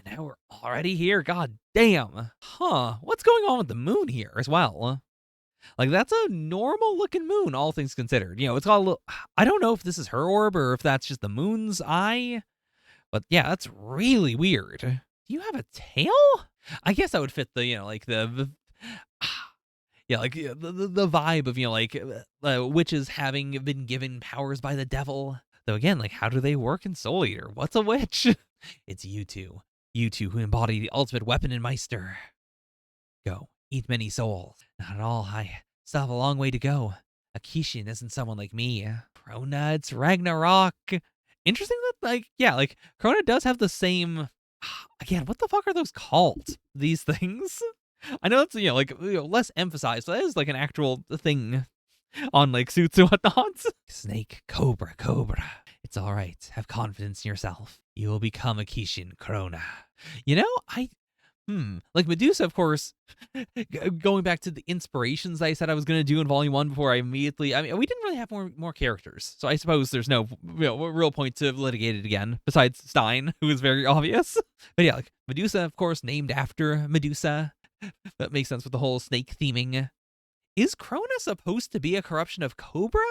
now we're already here. God damn. Huh. What's going on with the moon here as well? Like, that's a normal looking moon, all things considered. It's got a little. I don't know if this is her orb or if that's just the moon's eye. But yeah, that's really weird. Do you have a tail? I guess that would fit the, the vibe of, witches having been given powers by the devil. Though again, how do they work in Soul Eater? What's a witch? It's you two. You two who embody the ultimate weapon in Meister. Go, eat many souls. Not at all, I still have a long way to go. Akishin isn't someone like me. Krona, it's Ragnarok. Interesting that, Krona does have the same. Again, what the fuck are those called? These things? I know it's, less emphasized, but that is, an actual thing on, suits and whatnot. Snake, cobra. It's all right. Have confidence in yourself. You will become a Kishin, Krona. Medusa, of course, going back to the inspirations I said I was going to do in Volume 1 before we didn't really have more characters, so I suppose there's no real point to litigate it again, besides Stein, who is very obvious. But yeah, Medusa, of course, named after Medusa. That makes sense with the whole snake theming. Is Krona supposed to be a corruption of Cobra?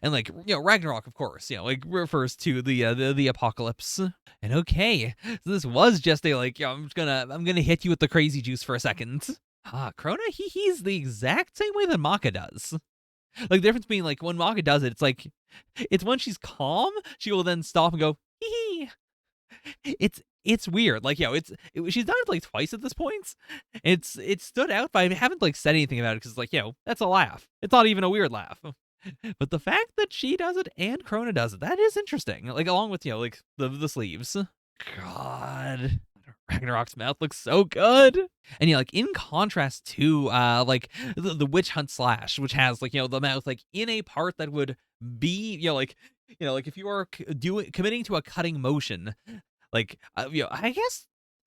And Ragnarok, of course, refers to the apocalypse. And okay, so this was just a I'm gonna hit you with the crazy juice for a second. Krona, he's the exact same way that Maka does. The difference being when Maka does it, it's when she's calm, she will then stop and go hee hee. It's weird. She's done it twice at this point. It stood out, but I haven't said anything about it because that's a laugh. It's not even a weird laugh. But the fact that she does it and Krona does it, that is interesting. Along with the sleeves. God, Ragnarok's mouth looks so good. And in contrast to the witch hunt slash, which has the mouth in a part that would be if you are committing to a cutting motion.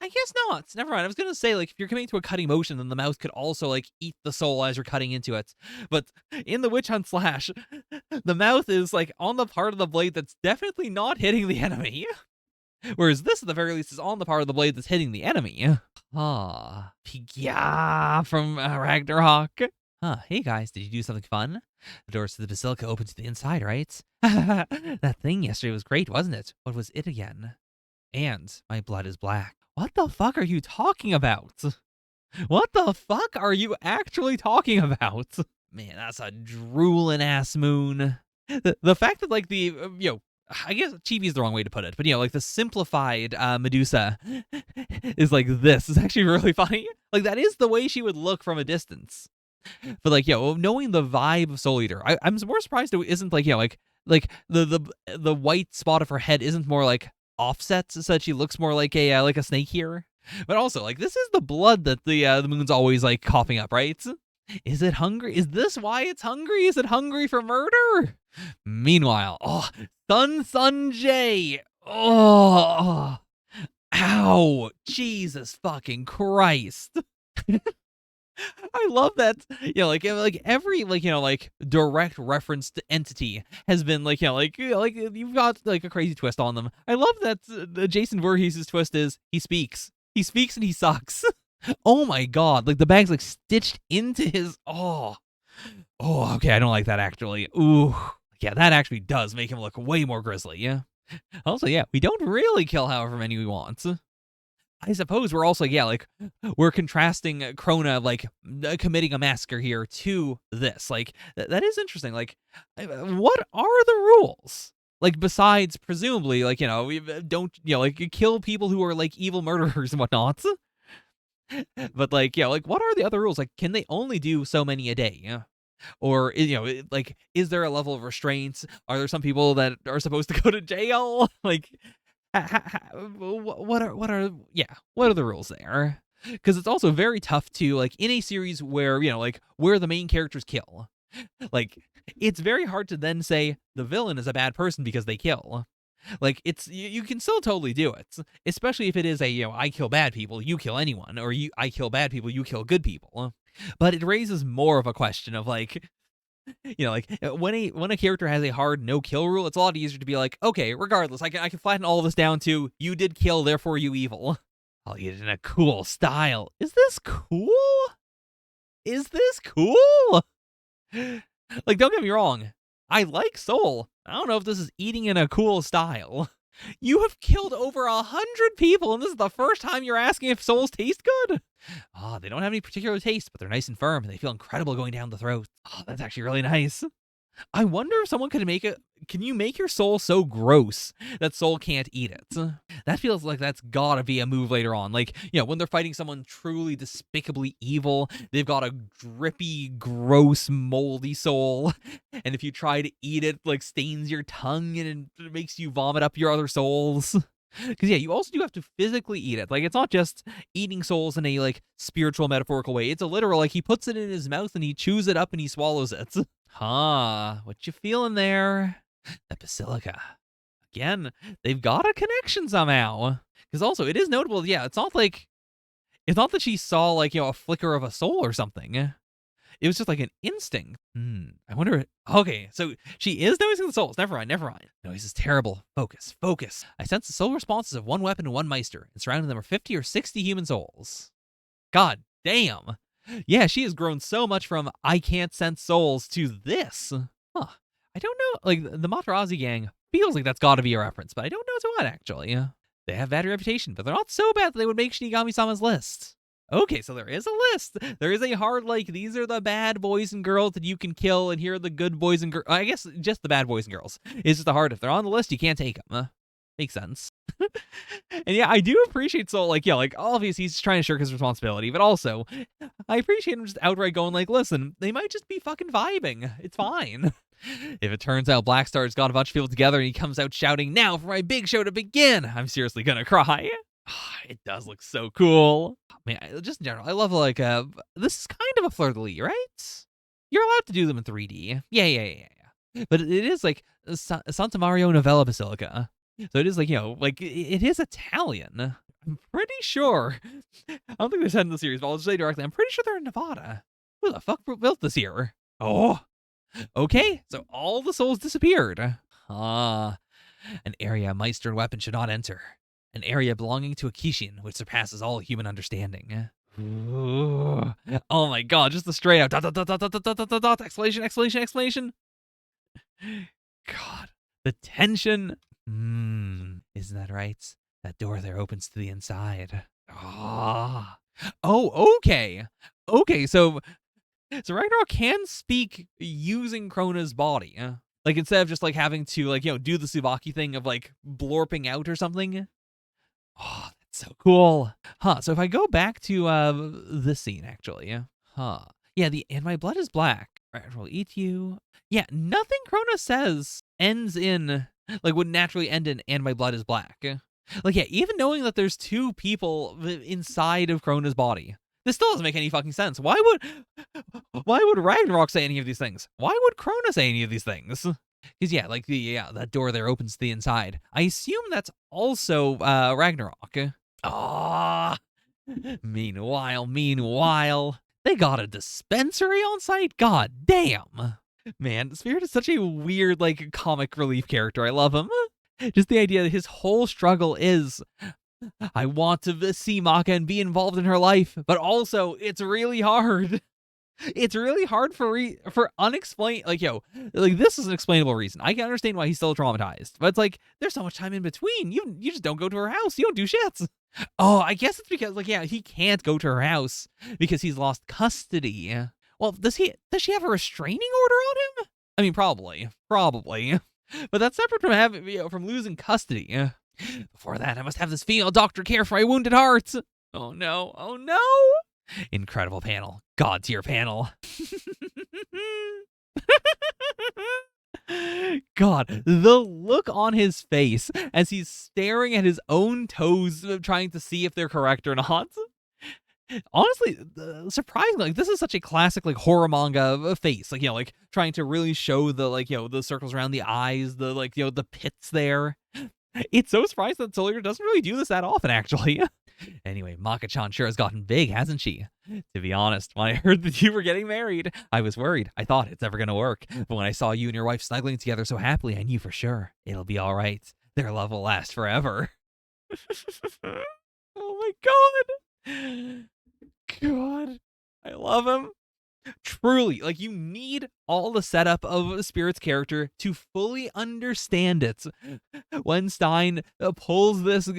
I guess not. Never mind. I was gonna say if you're committing to a cutting motion, then the mouth could also eat the soul as you're cutting into it. But in the witch hunt slash, the mouth is on the part of the blade that's definitely not hitting the enemy. Whereas this, at the very least, is on the part of the blade that's hitting the enemy. Pigya from Ragnarok. Hey guys, did you do something fun? The doors to the basilica open to the inside, right? That thing yesterday was great, wasn't it? What was it again? And my blood is black. What the fuck are you talking about? What the fuck are you actually talking about? Man, that's a drooling ass moon. The fact that I guess chibi is the wrong way to put it, but the simplified Medusa is this is actually really funny. That is the way she would look from a distance. But knowing the vibe of Soul Eater, I'm more surprised it isn't the white spot of her head isn't more offsets so that she looks more like a snake here. But also this is the blood that the moon's always coughing up, right? Is it hungry? Is this why it's hungry? Is it hungry for murder? Meanwhile, Sun J. Oh, ow, Jesus fucking Christ. I love that, every direct referenced entity has been you've got a crazy twist on them. I love that Jason Voorhees' twist is he speaks and he sucks. Oh my god, the bag's stitched into his okay, I don't like that actually. Ooh, yeah, that actually does make him look way more grisly. Yeah. Also, yeah, we don't really kill however many we want. I suppose we're also, we're contrasting Krona, committing a massacre here to this. That is interesting. What are the rules? Besides, presumably, we don't, kill people who are, evil murderers and whatnot. But, what are the other rules? Can they only do so many a day? Yeah. Or, is there a level of restraints? Are there some people that are supposed to go to jail? What are the rules there? Because it's also very tough to in a series where where the main characters kill, it's very hard to then say the villain is a bad person because they kill. Like, you can still totally do it, especially if it is a, I kill bad people, you kill anyone, or I kill bad people, you kill good people. But it raises more of a question of like, when a character has a hard no kill rule, it's a lot easier to be like, okay, regardless, I can flatten all this down to you did kill, therefore you evil. I'll eat it in a cool style. Is this cool? Is this cool? Like, don't get me wrong. I like Soul. I don't know if this is eating in a cool style. You have killed over 100 people, and this is the first time you're asking if souls taste good? They don't have any particular taste, but they're nice and firm, and they feel incredible going down the throat. That's actually really nice. I wonder if someone could make it. Can you make your soul so gross that Soul can't eat it? That feels like that's gotta be a move later on. Like, when they're fighting someone truly despicably evil, they've got a drippy, gross, moldy soul. And if you try to eat it, like, stains your tongue and it makes you vomit up your other souls. Because, you also do have to physically eat it. Like, it's not just eating souls in a, like, spiritual, metaphorical way. It's a literal, like, he puts it in his mouth and he chews it up and he swallows it. What you feeling there? The basilica. Again, they've got a connection somehow. Because also, it is notable, it's not that she saw, like, a flicker of a soul or something. It was just like an instinct. I wonder. Okay, so she is noticing the souls. Never mind. Noise is terrible. Focus. I sense the soul responses of one weapon and one meister, and surrounding them are 50 or 60 human souls. God damn. Yeah, she has grown so much from I can't sense souls to this. I don't know. Like, the Materazzi gang feels like that's got to be a reference, but I don't know to what, actually. They have bad reputation, but they're not so bad that they would make Shinigami-sama's list. Okay, so there is a list. There is a hard, like, these are the bad boys and girls that you can kill, and here are the good boys and girls. I guess just the bad boys and girls. It's just the hard. If they're on the list, you can't take them. Makes sense. And I do appreciate Soul, like, obviously he's trying to shirk his responsibility, but also, I appreciate him just outright going, like, listen, they might just be fucking vibing. It's fine. If it turns out Black Star's got a bunch of people together and he comes out shouting, now for my big show to begin, I'm seriously gonna cry. It does look so cool. Man, just in general, I love, like, this is kind of a fleur-de-lis, right? You're allowed to do them in 3D. Yeah. But it is, like, Santa Mario Novella Basilica. So it is, like, it is Italian. I'm pretty sure. I don't think they said in the series, but I'll just say directly, I'm pretty sure they're in Nevada. Who the fuck built this here? Oh. Okay, so all the souls disappeared. An area a Meister weapon should not enter. An area belonging to a Kishin, which surpasses all human understanding. Ooh. Oh my god, just the straight out exclamation. God, the tension. Isn't that right? That door there opens to the inside. Oh, okay. Okay, so Ragnarok can speak using Krona's body. Like, instead of just, like, having to, like, do the Tsubaki thing of, like, blorping out or something. Oh, that's so cool. So if I go back to this scene, actually. Yeah, and my blood is black. Right, I will eat you. Yeah, nothing Krona says ends in, like, would naturally end in and my blood is black. Like, even knowing that there's two people inside of Krona's body, this still doesn't make any fucking sense. Why would Ragnarok say any of these things? Why would Krona say any of these things? Because, like, that door there opens to the inside. I assume that's also Ragnarok. Meanwhile, they got a dispensary on site? God damn. Man, Spirit is such a weird, like, comic relief character. I love him. Just the idea that his whole struggle is, I want to see Maka and be involved in her life, but also it's really hard. It's really hard for unexplained, like, like, this is an explainable reason. I can understand why he's still traumatized, but it's like, there's so much time in between. You just don't go to her house. You don't do shit. Oh, I guess it's because, like, he can't go to her house because he's lost custody. Well, does she have a restraining order on him? I mean, probably. But that's separate from having, from losing custody. Before that, I must have this female doctor care for my wounded heart. Oh no. Incredible panel. God tier panel. God, the look on his face as he's staring at his own toes, trying to see if they're correct or not. Honestly, surprisingly, like, this is such a classic, like, horror manga face. Like, like, trying to really show the, like, the circles around the eyes, the, like, the pits there. It's so surprising that Soldier doesn't really do this that often, actually. Anyway, Maka-chan sure has gotten big, hasn't she? To be honest, when I heard that you were getting married, I was worried. I thought it's never gonna work. But when I saw you and your wife snuggling together so happily, I knew for sure it'll be all right. Their love will last forever. Oh my god. God. I love him. Truly, like, you need all the setup of Spirit's character to fully understand it. When Stein pulls this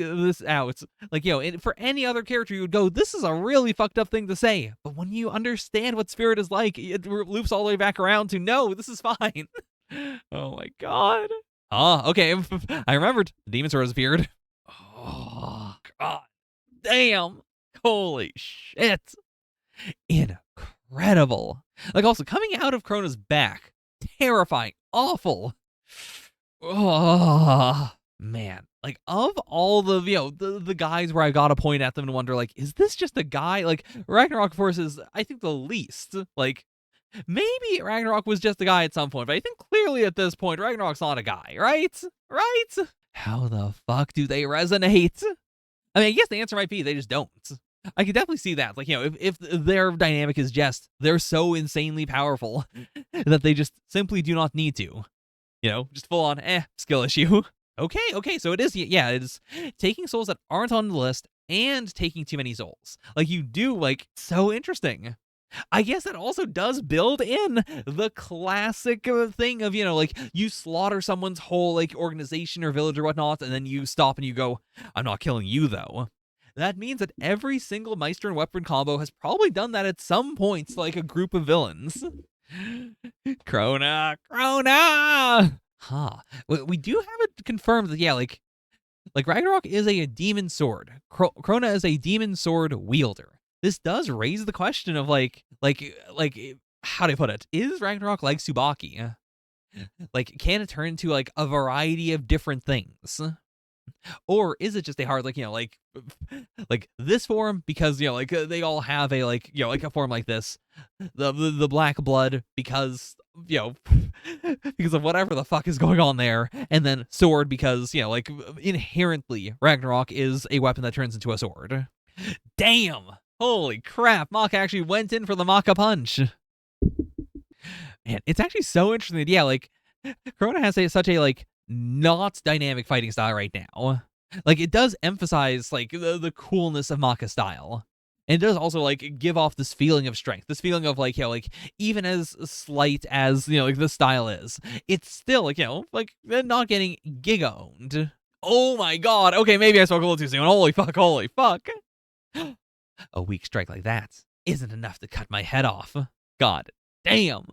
out, like, for any other character, you would go, this is a really fucked up thing to say. But when you understand what Spirit is like, it loops all the way back around to, no, this is fine. Oh my god. Ah, okay, I remembered. The Demon Sword has appeared. Oh, god damn. Holy shit. Incredible. Like, also, coming out of Krona's back, terrifying, awful. Oh, man. Like, of all the, the guys where I gotta point at them and wonder, like, is this just a guy? Like, Ragnarok, of course, is, I think, the least. Like, maybe Ragnarok was just a guy at some point, but I think clearly at this point, Ragnarok's not a guy, right? Right? How the fuck do they resonate? I mean, I guess the answer might be they just don't. I could definitely see that. Like, if their dynamic is just, they're so insanely powerful that they just simply do not need to. Just full on, skill issue. Okay, so it is, it is taking souls that aren't on the list and taking too many souls. Like, you do, like, so interesting. I guess that also does build in the classic thing of, like, you slaughter someone's whole, like, organization or village or whatnot, and then you stop and you go, I'm not killing you, though. That means that every single Meister and weapon combo has probably done that at some points, like a group of villains. Krona! Huh. We do have it confirmed that, like Ragnarok is a demon sword. Krona is a demon sword wielder. This does raise the question of, like, how do I put it? Is Ragnarok like Tsubaki? Like, can it turn into, like, a variety of different things? Or is it just a hard, like this form because, they all have a, like a form like this, the black blood because, because of whatever the fuck is going on there, and then sword because, like, inherently Ragnarok is a weapon that turns into a sword. Damn! Holy crap! Maka actually went in for the Maka punch. Man, it's actually so interesting that, like, Krona has such a, like, not dynamic fighting style right now. Like, it does emphasize, like, the coolness of Maka style. And it does also, like, give off this feeling of strength, this feeling of, like, like, even as slight as, like, the style is, it's still, like, like, not getting giga-owned. Oh my god, okay, maybe I spoke a little too soon. Holy fuck. A weak strike like that isn't enough to cut my head off. God damn.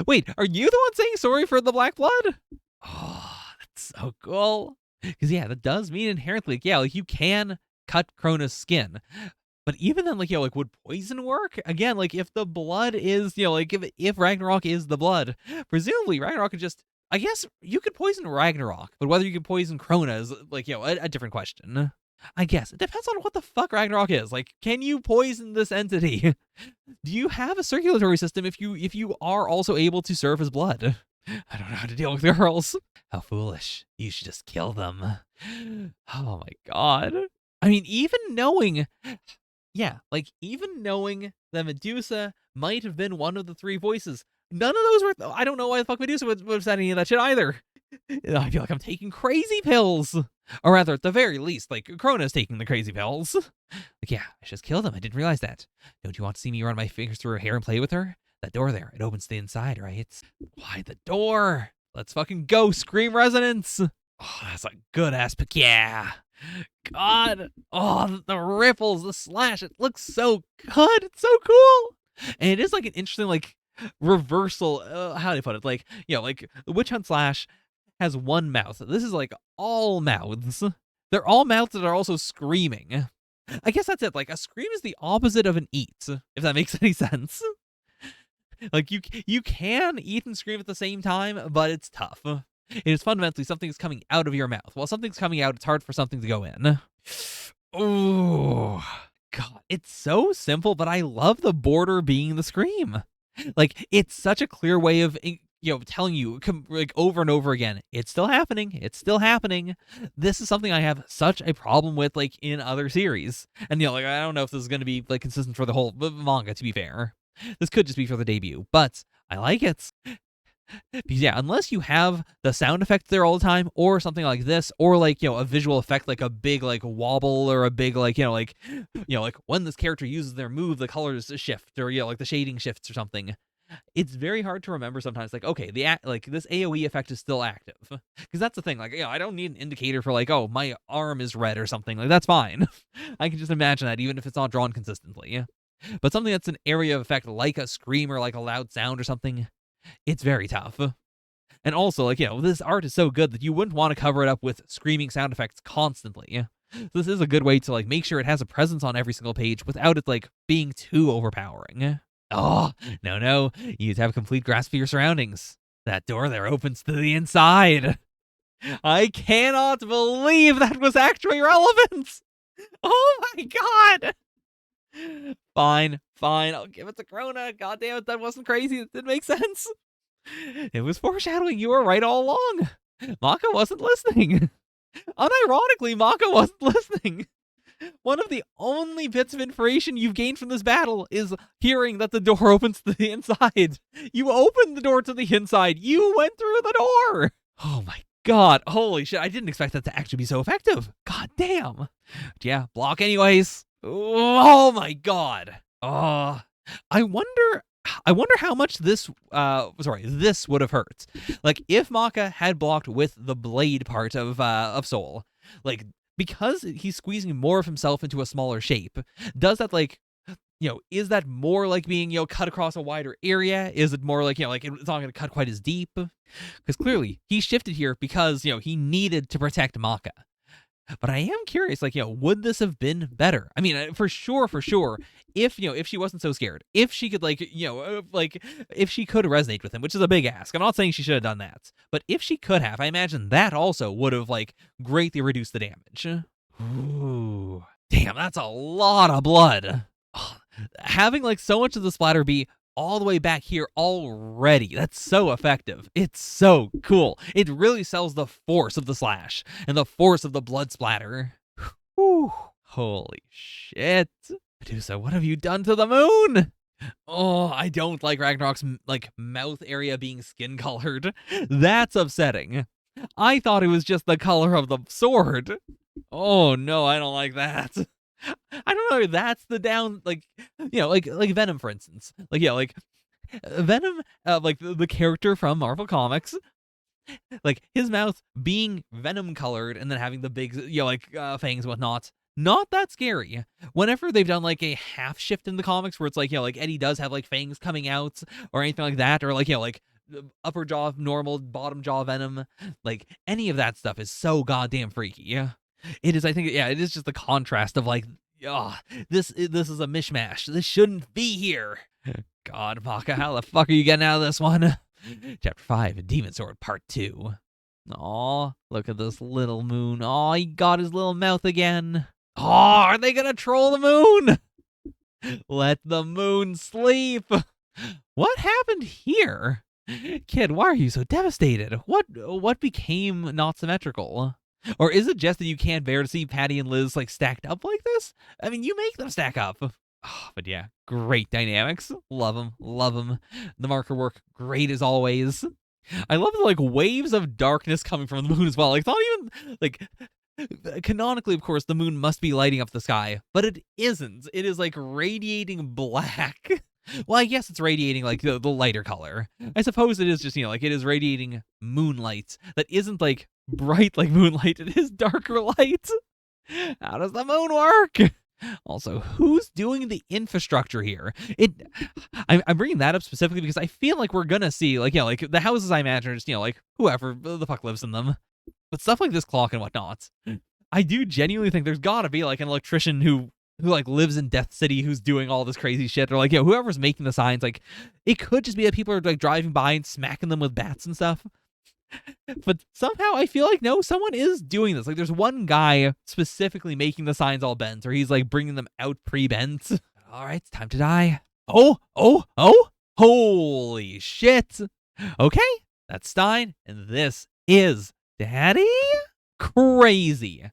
Wait, are you the one saying sorry for the black blood? Oh, that's so cool. Because, that does mean inherently, like, you can cut Krona's skin. But even then, like, like, would poison work? Again, like, if the blood is, like, if Ragnarok is the blood, presumably Ragnarok could just, I guess you could poison Ragnarok, but whether you can poison Krona is, like, a different question. I guess it depends on what the fuck Ragnarok is. Like, can you poison this entity? Do you have a circulatory system if you are also able to serve as blood? I don't know how to deal with girls. How foolish. You should just kill them. Oh my god. I mean, even knowing that Medusa might have been one of the three voices, none of those were, I don't know why the fuck Medusa would have said any of that shit either. I feel like I'm taking crazy pills. Or rather, at the very least, like, Krona's taking the crazy pills. Like, I should just kill them. I didn't realize that. Don't you want to see me run my fingers through her hair and play with her? That door there, it opens to the inside, right? Why the door? Let's fucking go, scream resonance. Oh, that's a good-ass pick. Yeah. God. Oh, the ripples, the slash. It looks so good. It's so cool. And it is, like, an interesting, like, reversal. How do I put it? Like, like, the Witch Hunt slash has one mouth. This is, like, all mouths. They're all mouths that are also screaming. I guess that's it. Like, a scream is the opposite of an eat, if that makes any sense. Like, you can eat and scream at the same time, but it's tough. It is fundamentally something's coming out of your mouth. While something's coming out, it's hard for something to go in. Oh, God. It's so simple, but I love the border being the scream. Like, it's such a clear way of, telling you like over and over again, it's still happening. It's still happening. This is something I have such a problem with, like in other series. And like I don't know if this is going to be like consistent for the whole manga. To be fair, this could just be for the debut, but I like it. Because yeah, unless you have the sound effect there all the time, or something like this, or like a visual effect like a big like wobble, or a big like like when this character uses their move, the colors shift, or like the shading shifts or something. It's very hard to remember sometimes, like, okay, like this AoE effect is still active, because that's the thing. Like, I don't need an indicator for like, oh, my arm is red or something. Like, that's fine. I can just imagine that even if it's not drawn consistently. But something that's an area of effect, like a scream or like a loud sound or something, it's very tough. And also, like, this art is so good that you wouldn't want to cover it up with screaming sound effects constantly. So this is a good way to like make sure it has a presence on every single page without it like being too overpowering. Oh, no. You have complete grasp of your surroundings. That door there opens to the inside. I cannot believe that was actually relevant. Oh my god. Fine. I'll give it to Krona. God damn it, that wasn't crazy. It didn't make sense. It was foreshadowing. You were right all along. Maka wasn't listening. Unironically, Maka wasn't listening. One of the only bits of information you've gained from this battle is hearing that the door opens to the inside. You opened the door to the inside. You went through the door. Oh my god. Holy shit. I didn't expect that to actually be so effective. God damn. But yeah, block anyways. Oh my god. I wonder how much this would have hurt. Like if Maka had blocked with the blade part of Soul. Like because he's squeezing more of himself into a smaller shape, does that like, is that more like being, cut across a wider area? Is it more like, like it's not going to cut quite as deep? Because clearly he shifted here because, he needed to protect Maka. But I am curious, like, would this have been better? I mean, for sure, if, if she wasn't so scared, if she could, like, if she could resonate with him, which is a big ask. I'm not saying she should have done that, but if she could have, I imagine that also would have, like, greatly reduced the damage. Ooh. Damn, that's a lot of blood. Having, like, so much of the splatter be all the way back here already. That's so effective. It's so cool. It really sells the force of the slash and the force of the blood splatter. Whew. Holy shit. Medusa, what have you done to the moon? Oh, I don't like Ragnarok's like mouth area being skin colored. That's upsetting. I thought it was just the color of the sword. Oh no, I don't like that. I don't know. That's the down, like, like Venom, for instance. Like, like Venom, like the character from Marvel Comics, like his mouth being Venom colored and then having the big, fangs and whatnot. Not that scary. Whenever they've done like a half shift in the comics where it's like, like Eddie does have like fangs coming out or anything like that, or like, like upper jaw normal, bottom jaw Venom, like any of that stuff is so goddamn freaky. Yeah. It is, I think, it is just the contrast of like, this is a mishmash. This shouldn't be here. God, Maka, how the fuck are you getting out of this one? Chapter 5, Demon Sword, Part 2. Aw, look at this little moon. Aw, he got his little mouth again. Aw, are they gonna troll the moon? Let the moon sleep. What happened here? Kid, why are you so devastated? What became not symmetrical? Or is it just that you can't bear to see Patty and Liz like stacked up like this? I mean, you make them stack up. Oh, but yeah, great dynamics. Love them. The marker work, great as always. I love the like waves of darkness coming from the moon as well. Like, it's not even like canonically, of course, the moon must be lighting up the sky, but it isn't. It is like radiating black. Well, I guess it's radiating like the lighter color. I suppose it is just, like it is radiating moonlight that isn't like bright like moonlight. It is darker light. How does the moon work? Also, who's doing the infrastructure here? I'm bringing that up specifically because I feel like we're gonna see like, like the houses I imagine are just, like whoever the fuck lives in them. But stuff like this clock and whatnot, I do genuinely think there's gotta be like an electrician who like lives in Death City who's doing all this crazy shit, or like, whoever's making the signs. Like, it could just be that people are like driving by and smacking them with bats and stuff. But somehow I feel like, no, someone is doing this. Like, there's one guy specifically making the signs all bent, or he's like bringing them out pre-bent. All right, it's time to die. Oh, holy shit. Okay, that's Stein, and this is Daddy Crazy.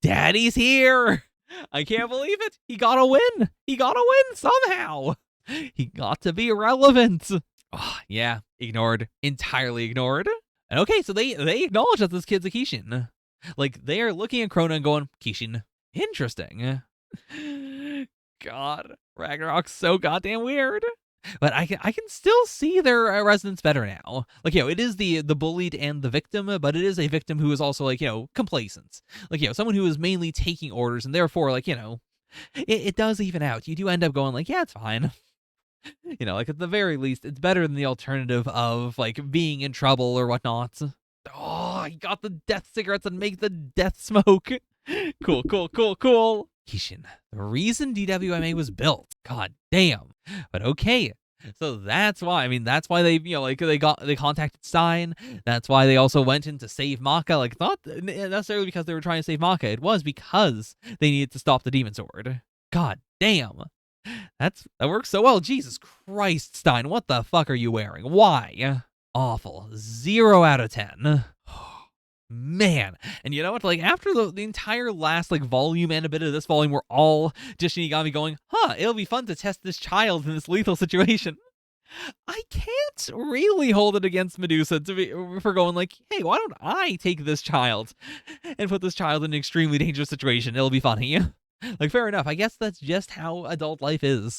Daddy's here. I can't believe it. He got a win. He got a win somehow. He got to be relevant. Oh, yeah, ignored. Entirely ignored. And okay, so they acknowledge that this kid's a Kishin. Like, they are looking at Krona and going, Kishin. Interesting. God, Ragnarok's so goddamn weird. But I can still see their resonance better now. Like, it is the bullied and the victim, but it is a victim who is also, like, complacent. Like, someone who is mainly taking orders, and therefore, like, it does even out. You do end up going, like, yeah, it's fine. Like, at the very least, it's better than the alternative of, like, being in trouble or whatnot. Oh, he got the death cigarettes and make the death smoke. Cool. Kishin, the reason DWMA was built. God damn. But okay. So that's why. I mean, that's why they, they contacted Stein. That's why they also went in to save Maka. Like, not necessarily because they were trying to save Maka. It was because they needed to stop the demon sword. God damn. That works so well. Jesus Christ, Stein. What the fuck are you wearing? Why? Awful. 0 out of 10. Man. And you know what? Like, after the entire last, like, volume and a bit of this volume were all just Shinigami going, it'll be fun to test this child in this lethal situation. I can't really hold it against Medusa for going like, hey, why don't I take this child and put this child in an extremely dangerous situation? It'll be funny. Like, fair enough. I guess that's just how adult life is.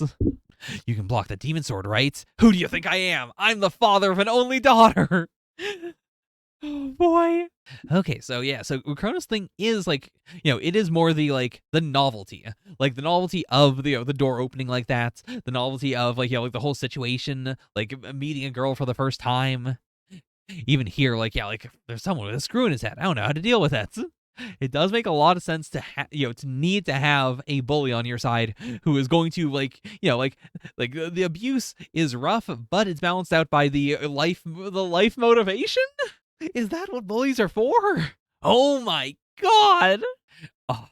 You can block the demon sword, right? Who do you think I am? I'm the father of an only daughter. Oh boy. Okay, so yeah, so Kronos thing is like, it is more the the novelty. Like the novelty of the door opening like that, the novelty of like the whole situation, like meeting a girl for the first time. Even here, like there's someone with a screw in his head. I don't know how to deal with that. It does make a lot of sense to to need to have a bully on your side who is going to like the abuse is rough, but it's balanced out by the life motivation. Is that what bullies are for? Oh my god. Oh,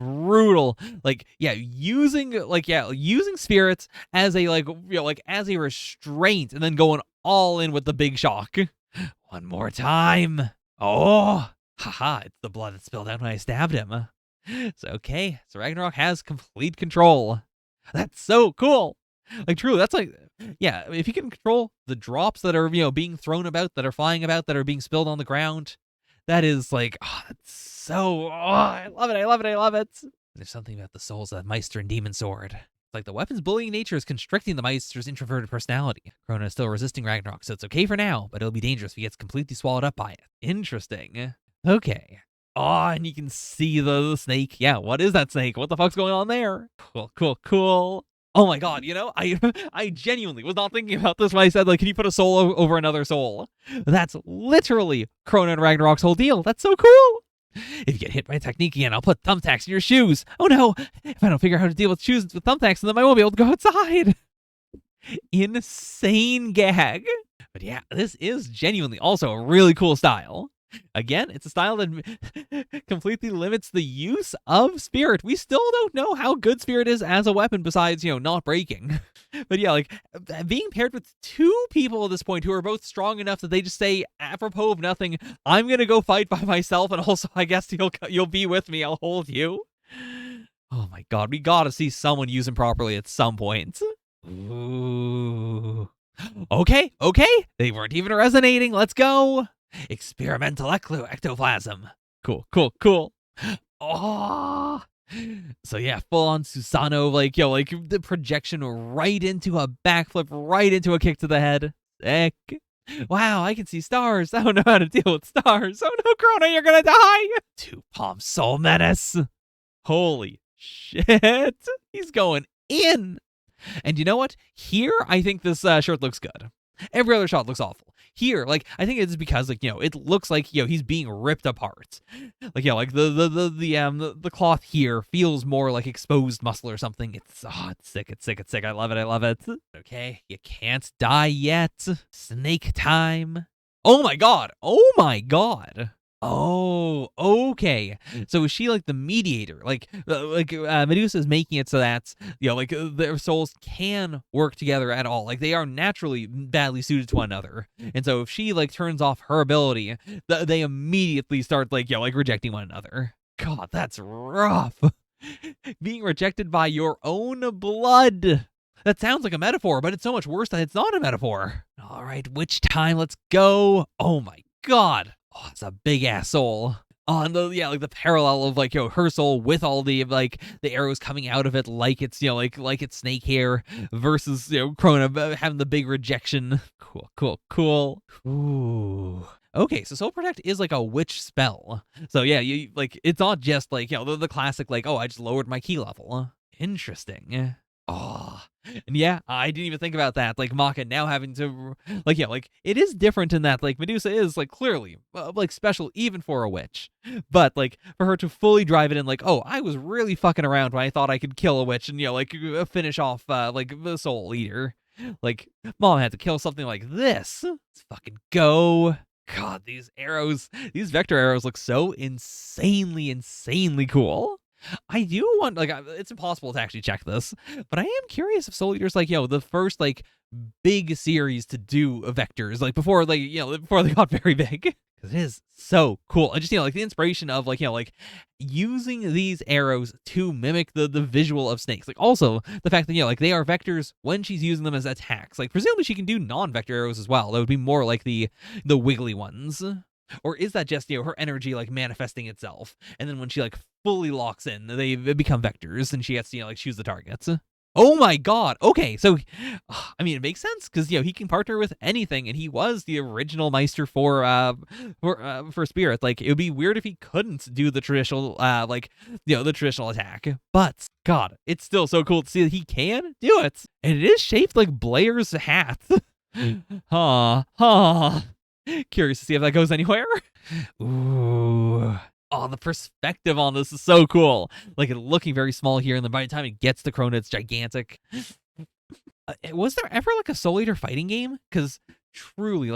brutal. Like, using spirits as a as a restraint and then going all in with the big shock. One more time. Oh, haha, it's the blood that spilled out when I stabbed him. So okay, so Ragnarok has complete control. That's so cool. Like, truly, that's like, if you can control the drops that are, being thrown about, that are flying about, that are being spilled on the ground, that is like, that's so, I love it. There's something about the souls of that Meister and Demon Sword. It's like the weapon's bullying nature is constricting the Meister's introverted personality. Krona is still resisting Ragnarok, so it's okay for now, but it'll be dangerous if he gets completely swallowed up by it. Interesting. Okay. Oh, and you can see the snake. Yeah, what is that snake? What the fuck's going on there? Cool. Oh my god, I genuinely was not thinking about this when I said, like, can you put a soul over another soul? That's literally Krona and Ragnarok's whole deal. That's so cool. If you get hit by a technique again, I'll put thumbtacks in your shoes. Oh no, if I don't figure out how to deal with shoes with thumbtacks, then I won't be able to go outside. Insane gag. But yeah, this is genuinely also a really cool style. Again, it's a style that completely limits the use of Spirit. We still don't know how good Spirit is as a weapon besides, not breaking. But yeah, like, being paired with two people at this point who are both strong enough that they just say, apropos of nothing, I'm gonna go fight by myself, and also, I guess you'll be with me, I'll hold you. Oh my god, we gotta see someone use him properly at some point. Ooh. Okay, they weren't even resonating, let's go. Experimental ectoplasm. Cool. Oh. So yeah, full on Susano, like the projection right into a backflip, right into a kick to the head. Sick. Wow, I can see stars. I don't know how to deal with stars. Oh no, Krona, you're gonna die. Two Palm Soul Menace. Holy shit. He's going in. And you know what? Here, I think this shirt looks good. Every other shot looks awful. Here, like, I think it's because, like, it looks like, he's being ripped apart. Like, like the cloth here feels more like exposed muscle or something. It's sick. I love it. Okay, you can't die yet. Snake time. Oh my god. Oh, okay. So is she like the mediator? Medusa is making it so that their souls can work together at all. Like they are naturally badly suited to one another, and so if she like turns off her ability, they immediately start like rejecting one another. God, that's rough. Being rejected by your own blood. That sounds like a metaphor, but it's so much worse that it's not a metaphor. All right, which time? Let's go. Oh my god. Oh, it's a big ass soul. Oh, and the parallel of her soul with all the the arrows coming out of it like it's like it's snake hair versus Krona having the big rejection. Cool. Ooh. Okay, so Soul Protect is like a witch spell. So yeah, you it's not just the classic oh, I just lowered my key level. Interesting. Oh, and yeah, I didn't even think about that. Like Maka now having to, it is different in that Medusa is clearly special even for a witch, but for her to fully drive it in, oh, I was really fucking around when I thought I could kill a witch and finish off the soul eater. Mom had to kill something like this. Let's fucking go. God, these vector arrows look so insanely cool. I do want it's impossible to actually check this, but I am curious if Soul Eater's the first big series to do vectors before before they got very big. Because it is so cool. I just the inspiration of using these arrows to mimic the visual of snakes. Also the fact that they are vectors when she's using them as attacks. Presumably she can do non-vector arrows as well. That would be more like the wiggly ones. Or is that just her energy manifesting itself, and then when she fully locks in, they become vectors, and she gets to choose the targets? Oh my god. Okay, so I mean it makes sense because he can partner with anything, and he was the original Meister for Spirit. It would be weird if he couldn't do the traditional the traditional attack. But god, it's still so cool to see that he can do it, and it is shaped like Blair's hat. Curious to see if that goes anywhere. Ooh. Oh, the perspective on this is so cool. It looking very small here, and then by the time it gets to Krona, it's gigantic. Was there ever a Soul Eater fighting game? Because truly,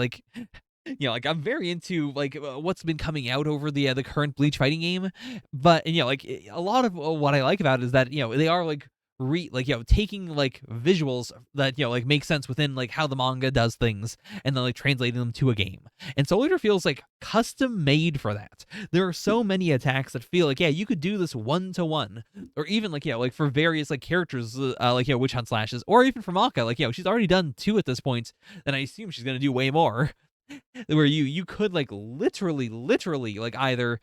I'm very into what's been coming out over the current Bleach fighting game, but a lot of what I like about it is that they are taking visuals that make sense within how the manga does things, and then translating them to a game. And Soul Eater feels custom made for that. There are so many attacks that feel yeah, you could do this 1-to-1, or even for various characters witch hunt slashes, or even for Maka she's already done 2 at this point, and I assume she's gonna do way more. Where you could literally either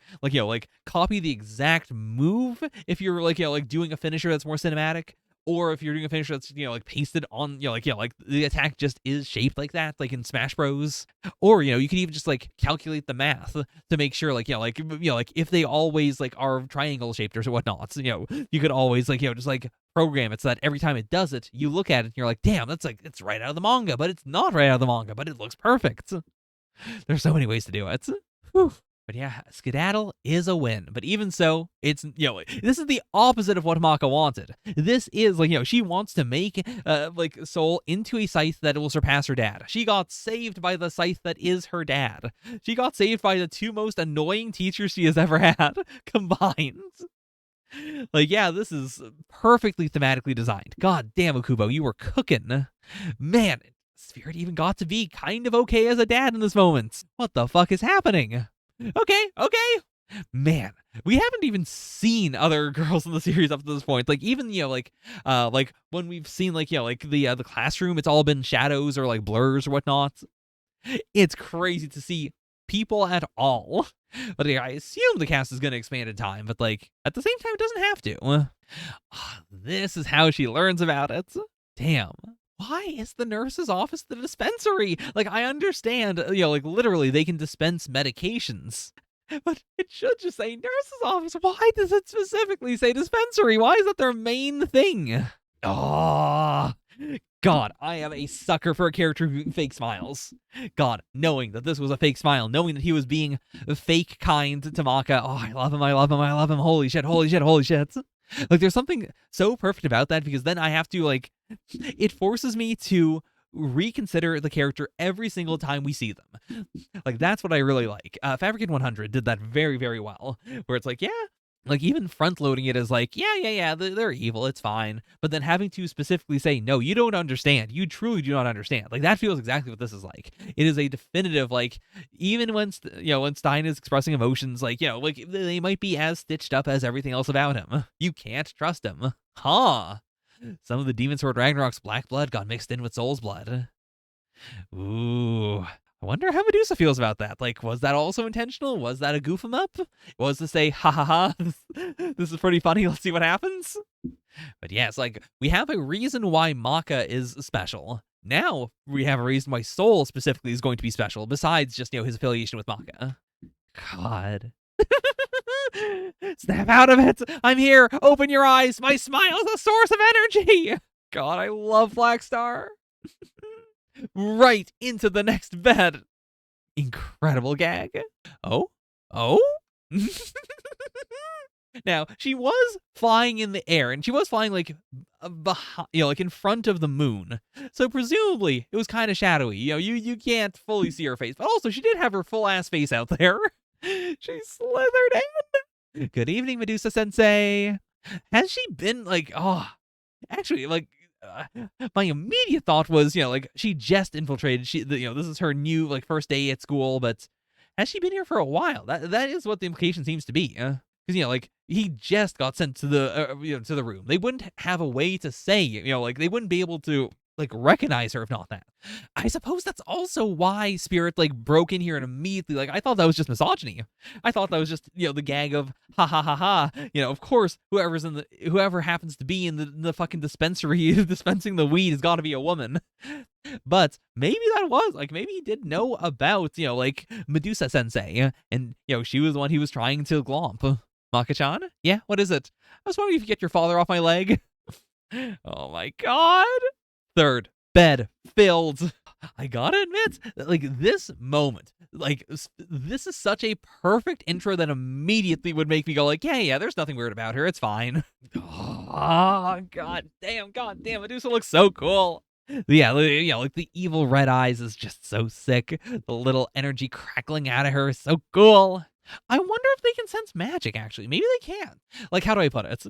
copy the exact move if you're doing a finisher that's more cinematic, or if you're doing a finisher that's pasted on the attack just is shaped like that in Smash Bros. Or you could even just calculate the math to make sure if they always are triangle shaped or whatnot, you could always just program it so that every time it does it, you look at it and you're damn, that's it's right out of the manga, but it's not right out of the manga, but it looks perfect. There's so many ways to do it. Whew. But yeah, Skedaddle is a win. But even so, it's this is the opposite of what Maka wanted. This is she wants to make Soul into a scythe that will surpass her dad. She got saved by the scythe that is her dad. She got saved by the 2 most annoying teachers she has ever had combined. Yeah, this is perfectly thematically designed. God damn, Okubo, you were cooking. Man, Spirit even got to be kind of okay as a dad in this moment. What the fuck is happening? Okay. Man, we haven't even seen other girls in the series up to this point. Even when we've seen the classroom, it's all been shadows or blurs or whatnot. It's crazy to see people at all. But I assume the cast is going to expand in time, but at the same time it doesn't have to. This is how she learns about it. Damn. Why is the nurse's office the dispensary? I understand, literally they can dispense medications, but it should just say nurse's office. Why does it specifically say dispensary? Why is that their main thing? Oh, God, I am a sucker for a character who fake smiles. God, knowing that this was a fake smile, knowing that he was being fake kind to Maka. Oh, I love him. Holy shit. There's something so perfect about that, because then I have to, it forces me to reconsider the character every single time we see them. Like, that's what I really like. Fabricant 100 did that very, very well, where it's like, yeah, like, even front-loading it as like, yeah, they're evil, it's fine. But then having to specifically say, no, you don't understand. You truly do not understand. Like, that feels exactly what this is like. It is a definitive, like, even when, when Stein is expressing emotions, like, like, they might be as stitched up as everything else about him. You can't trust him. Huh. Some of the Demon Sword Ragnarok's black blood got mixed in with Soul's blood. Ooh. I wonder how Medusa feels about that. Like, was that also intentional? Was that a goof 'em up? Was to say, ha ha ha, this is pretty funny, let's see what happens? But yeah, it's like, we have a reason why Maka is special. Now, we have a reason why Soul specifically is going to be special, besides just, his affiliation with Maka. God. Snap out of it! I'm here! Open your eyes! My smile is a source of energy! God, I love Black Star. Right into the next bed. Incredible gag. Oh? Now, she was flying in the air, and she was flying, like, behind, like, in front of the moon. So presumably, it was kind of shadowy. You can't fully see her face. But also, she did have her full-ass face out there. She slithered in. Good evening, Medusa-sensei. Has she been, like, actually, like, my immediate thought was, like, she just infiltrated. This is her new, like, first day at school, but has she been here for a while? That is what the implication seems to be. Because, like, he just got sent to the, to the room. They wouldn't have a way to say, like, they wouldn't be able to, like, recognize her if not that. I suppose that's also why Spirit, like, broke in here and immediately, like, I thought that was just misogyny. I thought that was just, the gag of ha ha ha ha. Of course, whoever happens to be in the fucking dispensary dispensing the weed has got to be a woman. But maybe that was, like, maybe he did know about, like, Medusa Sensei, and, she was the one he was trying to glomp. Maka-chan? Yeah, what is it? I was wondering if you get your father off my leg. Oh my god. Third bed filled. I gotta admit, like, this moment, like, this is such a perfect intro that immediately would make me go, like, yeah, there's nothing weird about her. It's fine. Oh, god damn, Medusa looks so cool. Yeah, like, the evil red eyes is just so sick. The little energy crackling out of her is so cool. I wonder if they can sense magic, actually. Maybe they can. Like, how do I put it?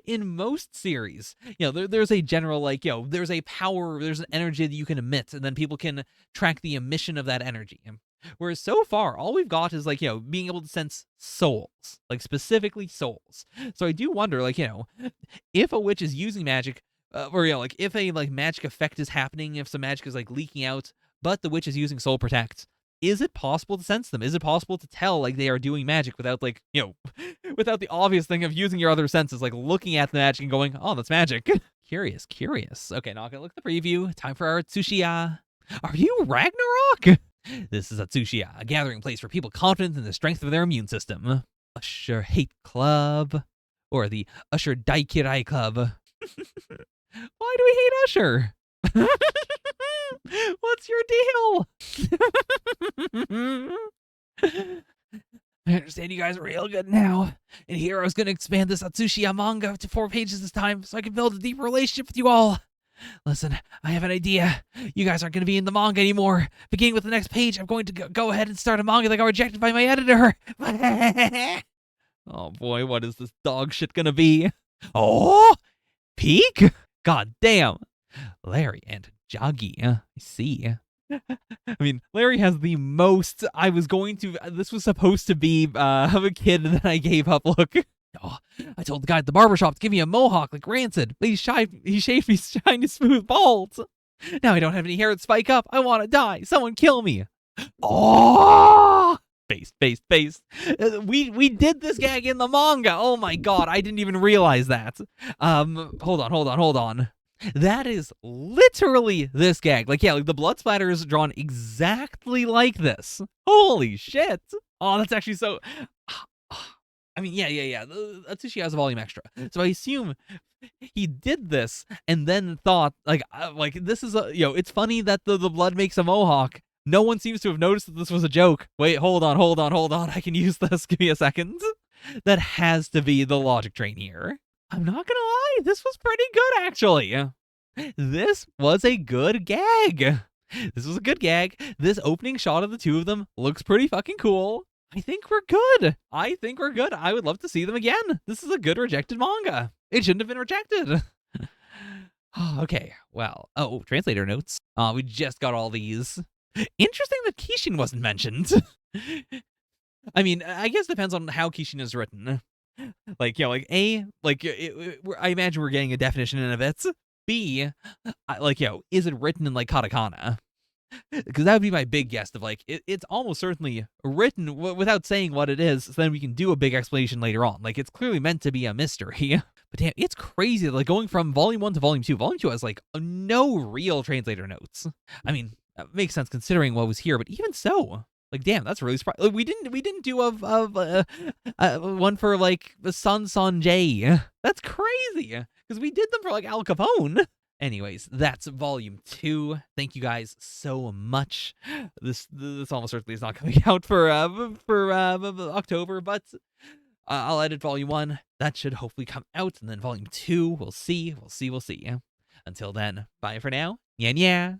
In most series, there's a general, like, there's a power, there's an energy that you can emit, and then people can track the emission of that energy. Whereas so far, all we've got is, like, being able to sense souls, like, specifically souls. So I do wonder, like, if a witch is using magic, or, like, if a, like, magic effect is happening, if some magic is, like, leaking out, but the witch is using Soul Protect, is it possible to sense them? Is it possible to tell, like, they are doing magic without, like, without the obvious thing of using your other senses, like looking at the magic and going, oh, that's magic. Curious. Okay, now I'm gonna look at the preview. Time for our Tsuchiya. Are you Ragnarok? This is a Tsuchiya, a gathering place for people confident in the strength of their immune system. Usher Hate Club. Or the Usher Daikirai Club. Why do we hate Usher? What's your deal? I understand you guys are real good now. And here I was going to expand this Atsushia manga to 4 pages this time so I can build a deeper relationship with you all. Listen, I have an idea. You guys aren't going to be in the manga anymore. Beginning with the next page, I'm going to go ahead and start a manga that got rejected by my editor. Oh boy, what is this dog shit going to be? Oh, Peak? God damn. Larry and Joggy. I see. I mean, Larry has the most. This was supposed to be of a kid that I gave up look. Oh, I told the guy at the barbershop to give me a mohawk like Rancid, but he shaved me shiny smooth bald. Now I don't have any hair that spike up. I want to die. Someone kill me. Oh! Face. We did this gag in the manga. Oh my god, I didn't even realize that. Hold on. That is literally this gag. Like, yeah, like the blood splatter is drawn exactly like this. Holy shit. Oh, that's actually so. I mean, yeah. Atsushi has a volume extra. So I assume he did this and then thought, like this is it's funny that the blood makes a mohawk. No one seems to have noticed that this was a joke. Wait, hold on. I can use this. Give me a second. That has to be the logic train here. I'm not gonna lie, this was pretty good, actually. This was a good gag. This was a good gag. This opening shot of the two of them looks pretty fucking cool. I think we're good. I think we're good. I would love to see them again. This is a good rejected manga. It shouldn't have been rejected. Okay, well. Oh, translator notes. We just got all these. Interesting that Kishin wasn't mentioned. I mean, I guess it depends on how Kishin is written. Like, like A, like, I imagine we're getting a definition in a bit. B, like, is it written in, like, katakana? Because that would be my big guess of, like, it's almost certainly written without saying what it is, so then we can do a big explanation later on. Like, it's clearly meant to be a mystery. But damn, it's crazy, like, going from Volume 1 to Volume 2. Volume 2 has, like, no real translator notes. I mean, that makes sense considering what was here, but even so, like, damn, that's really surprising. Like, we didn't do one for, like, the Son J. That's crazy, because we did them for, like, Al Capone. Anyways, that's Volume 2. Thank you guys so much. This almost certainly is not coming out for October, but I'll edit Volume 1. That should hopefully come out, and then Volume 2, we'll see. Until then, bye for now. Yeah.